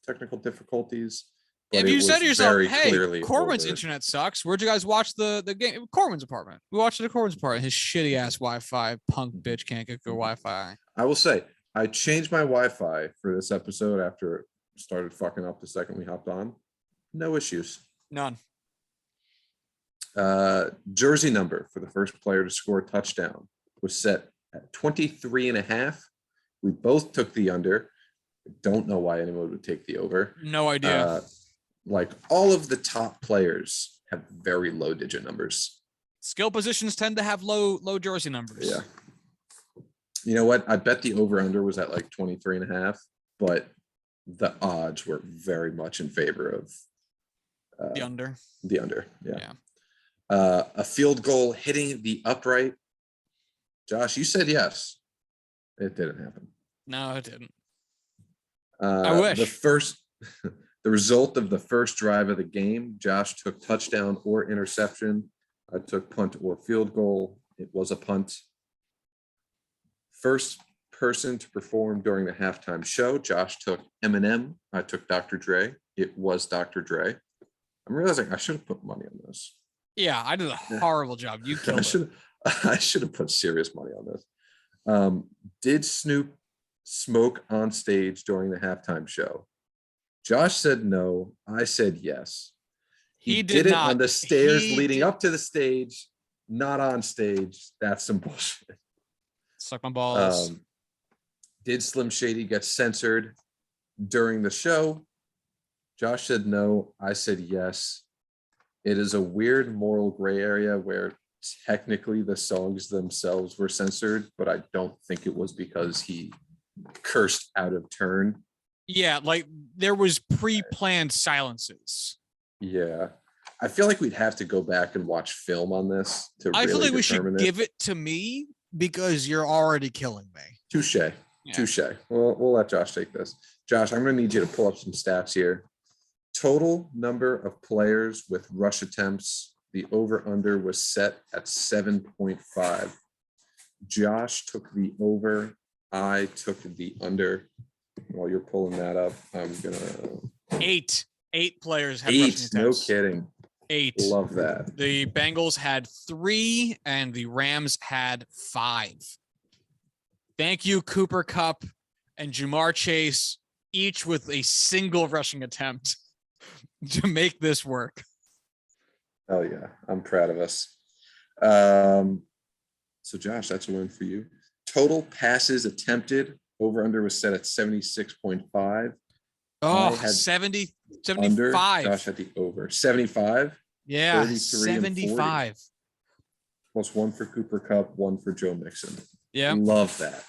technical difficulties. If you said to yourself, hey, Corwin's internet sucks, where'd you guys watch the game? Corwin's apartment. We watched it at Corwin's apartment. His shitty ass Wi-Fi. Punk bitch can't get good Wi-Fi. I will say, I changed my Wi-Fi for this episode after it started fucking up the second we hopped on. No issues. None. Jersey number for the first player to score a touchdown was set at 23.5. We both took the under. I don't know why anyone would take the over. No idea. Like, all of the top players have very low digit numbers. Skill positions tend to have low jersey numbers. Yeah. You know what? I bet the over-under was at like 23.5, but the odds were very much in favor of The under. the under. Yeah. Yeah. A field goal hitting the upright. Josh, you said yes. It didn't happen. No, it didn't. I wish. The result of the first drive of the game, Josh took touchdown or interception. I took punt or field goal. It was a punt. First person to perform during the halftime show, Josh took Eminem. I took Dr. Dre. It was Dr. Dre. I'm realizing I should have put money on this. Yeah, I did a horrible job. You killed it. I should have put serious money on this. Did Snoop smoke on stage during the halftime show? Josh said no. I said yes. He did it not. On the stairs leading up to the stage, not on stage. That's some bullshit. Suck my balls. Did Slim Shady get censored during the show? Josh said no. I said yes. It is a weird moral gray area where technically the songs themselves were censored, but I don't think it was because he cursed out of turn. Yeah, like there was pre-planned silences. Yeah. I feel like we'd have to go back and watch film on this to I feel really like we should determine it. give it to me because you're already killing me. Touche. Yeah. Touche. We'll let Josh take this. Josh, I'm going to need you to pull up some stats here. Total number of players with rush attempts. The over-under was set at 7.5. Josh took the over. I took the under. While you're pulling that up, I'm going to... Eight players had 8, no kidding. 8. Love that. The Bengals had 3 and the Rams had 5. Thank you, Cooper Kupp and Jamar Chase, each with a single rushing attempt to make this work. Oh yeah, I'm proud of us. So Josh, that's a win for you. Total passes attempted, over under was set at 76.5. Oh, 70, 75. Josh had the over. 75? Yeah, 75. Plus 1 for Cooper Kupp, 1 for Joe Mixon. Yeah. Love that.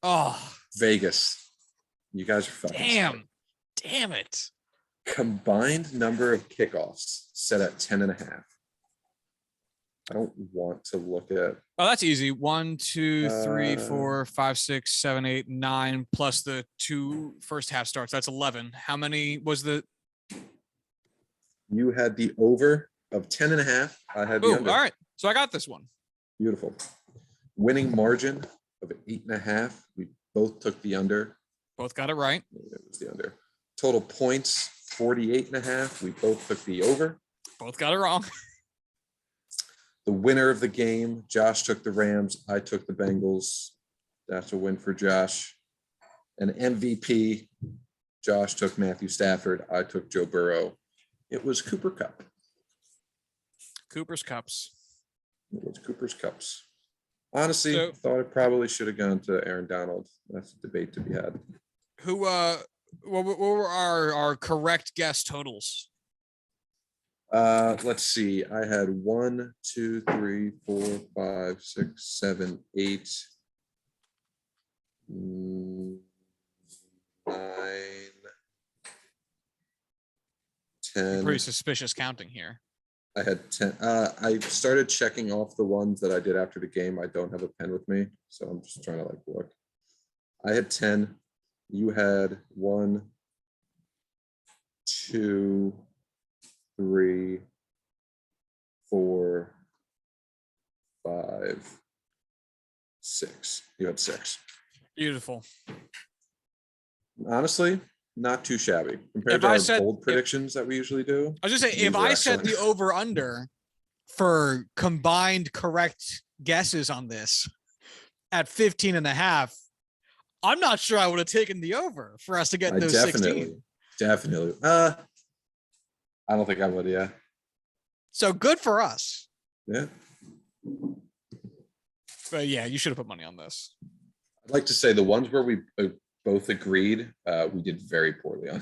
Oh. Vegas. You guys are fucking Damn it. Combined number of kickoffs set at 10.5. I don't want to look at. Oh, that's easy. 1, 2, 3, 4, 5, 6, 7, 8, 9, plus the 2 first half starts. That's 11. How many was the? You had the over of 10.5. I had the under. All right. So I got this one. Beautiful. Winning margin of 8.5. We both took the under. Both got it right. It was the under. Total points 48.5. We both took the over. Both got it wrong. The winner of the game, Josh took the Rams. I took the Bengals. That's a win for Josh. An MVP, Josh took Matthew Stafford. I took Joe Burrow. It was Cooper Kupp. Cooper's Cups. It was Cooper's Cups. Honestly, thought it probably should have gone to Aaron Donald. That's a debate to be had. What were our correct guess totals? Let's see. I had 1, 2, 3, 4, 5, 6, 7, 8, 9, 10. Pretty suspicious counting here. I had 10. I started checking off the ones that I did after the game. I don't have a pen with me, so I'm just trying to look. I had 10. You had 1, 2, 3, 4, 5, 6. You had 6. Beautiful. Honestly, not too shabby compared to our bold predictions that we usually do. I was just saying, if I set the over under for combined correct guesses on this at 15.5, I'm not sure I would have taken the over for us to get those 16. Definitely. I don't think I would. Yeah. So good for us. Yeah. But yeah, you should have put money on this. I'd like to say the ones where we both agreed, we did very poorly on.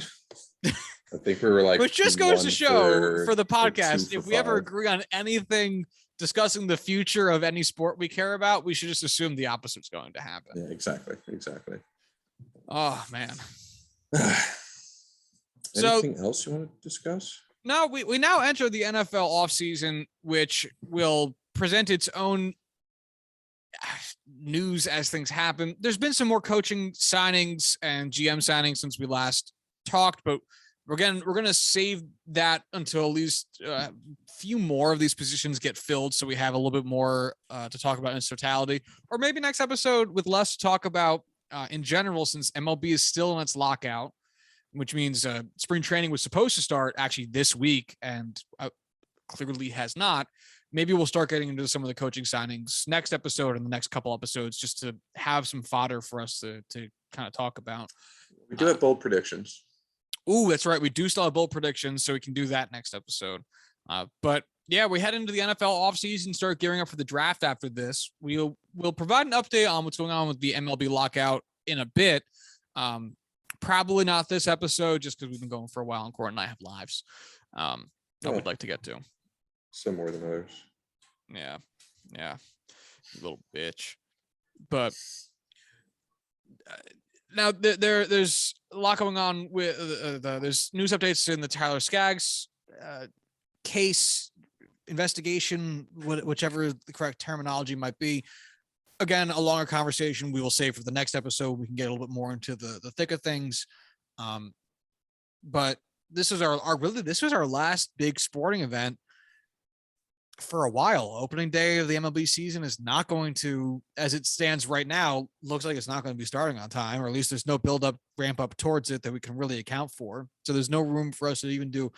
I think we were like, which just goes to show for the podcast, if we ever 5. agree on anything discussing the future of any sport we care about, we should just assume the opposite's going to happen. Yeah, exactly. Oh man. Anything else you want to discuss? No, we now enter the NFL offseason, which will present its own news as things happen. There's been some more coaching signings and GM signings since we last talked, but we're going to save that until at least a few more of these positions get filled, so we have a little bit more to talk about in its totality, or maybe next episode with less to talk about in general, since MLB is still in its lockout, which means spring training was supposed to start actually this week and clearly has not. Maybe we'll start getting into some of the coaching signings next episode and the next couple episodes, just to have some fodder for us to kind of talk about. We do have bold predictions. Ooh, that's right. We do still have bold predictions, so we can do that next episode. But yeah, we head into the NFL offseason, start gearing up for the draft after this. We'll provide an update on what's going on with the MLB lockout in a bit. Probably not this episode, just because we've been going for a while and Corwin and I have lives that we'd like to get to. Some more than others. Yeah. Little bitch. But now there's a lot going on with there's news updates in the Tyler Skaggs case investigation, whichever the correct terminology might be. Again, a longer conversation we will save for the next episode. We can get a little bit more into the thick of things. But this is this was our last big sporting event for a while. Opening day of the MLB season is not going to, as it stands right now, looks like it's not going to be starting on time, or at least there's no ramp up towards it that we can really account for. So there's no room for us to even do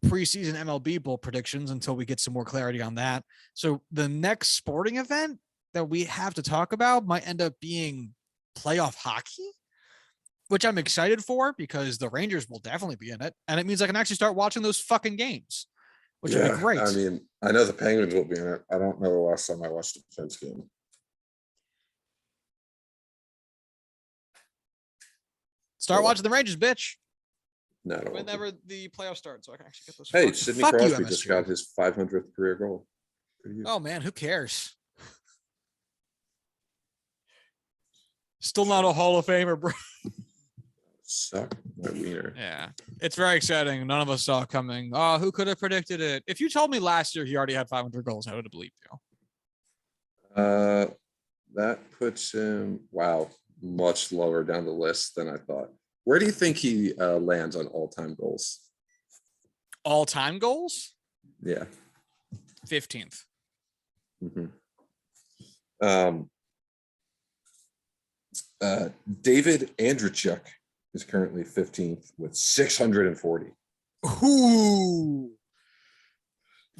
preseason MLB bowl predictions until we get some more clarity on that. So the next sporting event that we have to talk about might end up being playoff hockey, which I'm excited for because the Rangers will definitely be in it. And it means I can actually start watching those fucking games, which would be great. I mean, I know the Penguins will be in it. I don't know the last time I watched a Pens game. Start watching the Rangers, bitch. No, whenever the playoffs start, so I can actually get those. Hey, Sidney Crosby just got his 500th career goal. Oh man, who cares? Still not a Hall of Famer, bro. Suck my wiener. Yeah, it's very exciting. None of us saw it coming. Oh, who could have predicted it? If you told me last year he already had 500 goals, I would have believed you. That puts him, much lower down the list than I thought. Where do you think he lands on all-time goals? All-time goals? Yeah. 15th. Mm-hmm. David Andreychuk is currently 15th with 640. Ooh.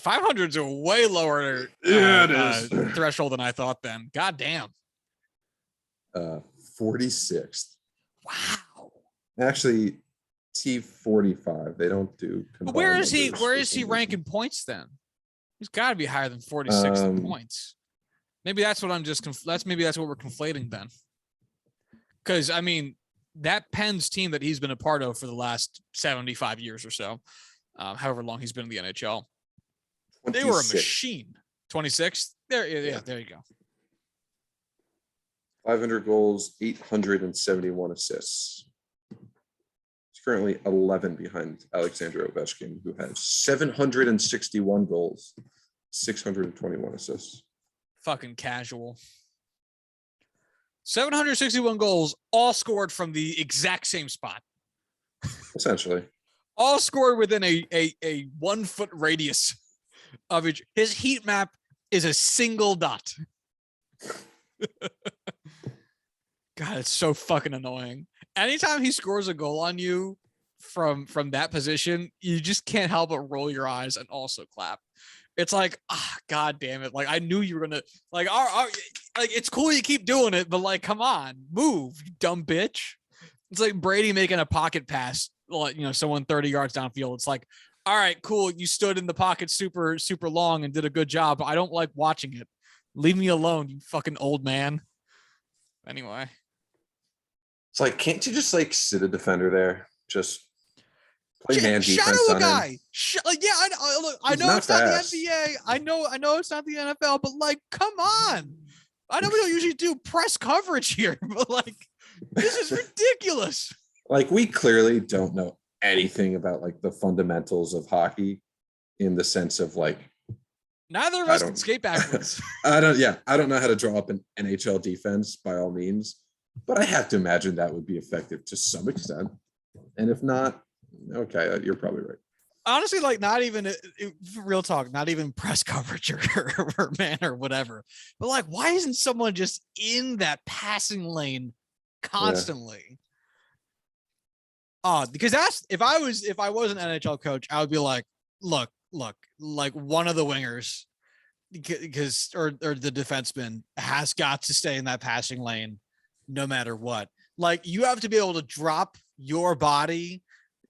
500's a way lower threshold than I thought then. God damn. 46th. Wow. Actually, T45. They don't do. But where is he ranking points then? He's got to be higher than 46 points. Maybe that's what that's what we're conflating then. Because I mean, that Pens team that he's been a part of for the last 75 years or so, however long he's been in the NHL, 26. They were a machine. 26. There you go. 500 goals, 871 assists. He's currently 11 behind Alexander Ovechkin, who has 761 goals, 621 assists. Fucking casual. 761 goals, all scored from the exact same spot. Essentially. All scored within a 1 foot radius of each. His heat map is a single dot. God, it's so fucking annoying. Anytime he scores a goal on you from that position, you just can't help but roll your eyes and also clap. It's like, God damn it. Like, I knew you were going to, like, it's cool you keep doing it, but like, come on, move, you dumb bitch. It's like Brady making a pocket pass, someone 30 yards downfield. It's like, all right, cool. You stood in the pocket super, super long and did a good job, but I don't like watching it. Leave me alone, you fucking old man. Anyway. It's like, can't you just like sit a defender there? Just Play man Shadow defense a on him. guy. Like, yeah, I He's know not it's fast. not the NBA. I know it's not the NFL, but like, come on. I know we don't usually do press coverage here, but like, this is ridiculous. Like, we clearly don't know anything about like the fundamentals of hockey in the sense of like, Neither of I us can don't- skate backwards. I don't know how to draw up an NHL defense by all means, but I have to imagine that would be effective to some extent. And if not, okay, you're probably right. Honestly, like, not even real talk, not even press coverage or man or whatever. But like, why isn't someone just in that passing lane constantly? Because if I was an NHL coach, I would be like, look, like one of the wingers, because or the defenseman has got to stay in that passing lane no matter what. Like, you have to be able to drop your body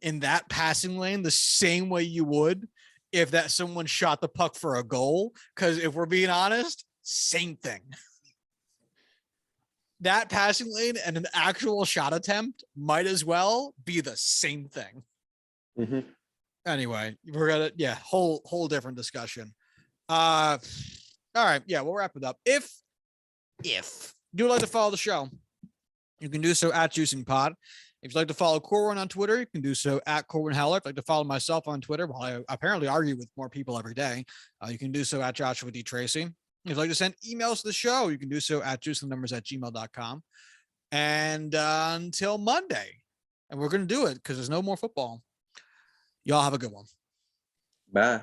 in that passing lane the same way you would if that someone shot the puck for a goal. Because if we're being honest, same thing. That passing lane and an actual shot attempt might as well be the same thing. Mm-hmm. Anyway, we're gonna whole different discussion. All right, yeah, we'll wrap it up. If you'd like to follow the show, you can do so at Juicing Pod. If you'd like to follow Corwin on Twitter, you can do so at Corwin Heller. If you'd like to follow myself on Twitter, while I apparently argue with more people every day, you can do so at Joshua D. Tracy. If you'd like to send emails to the show, you can do so at juicethenumbers@gmail.com. And until Monday, and we're going to do it because there's no more football. Y'all have a good one. Bye.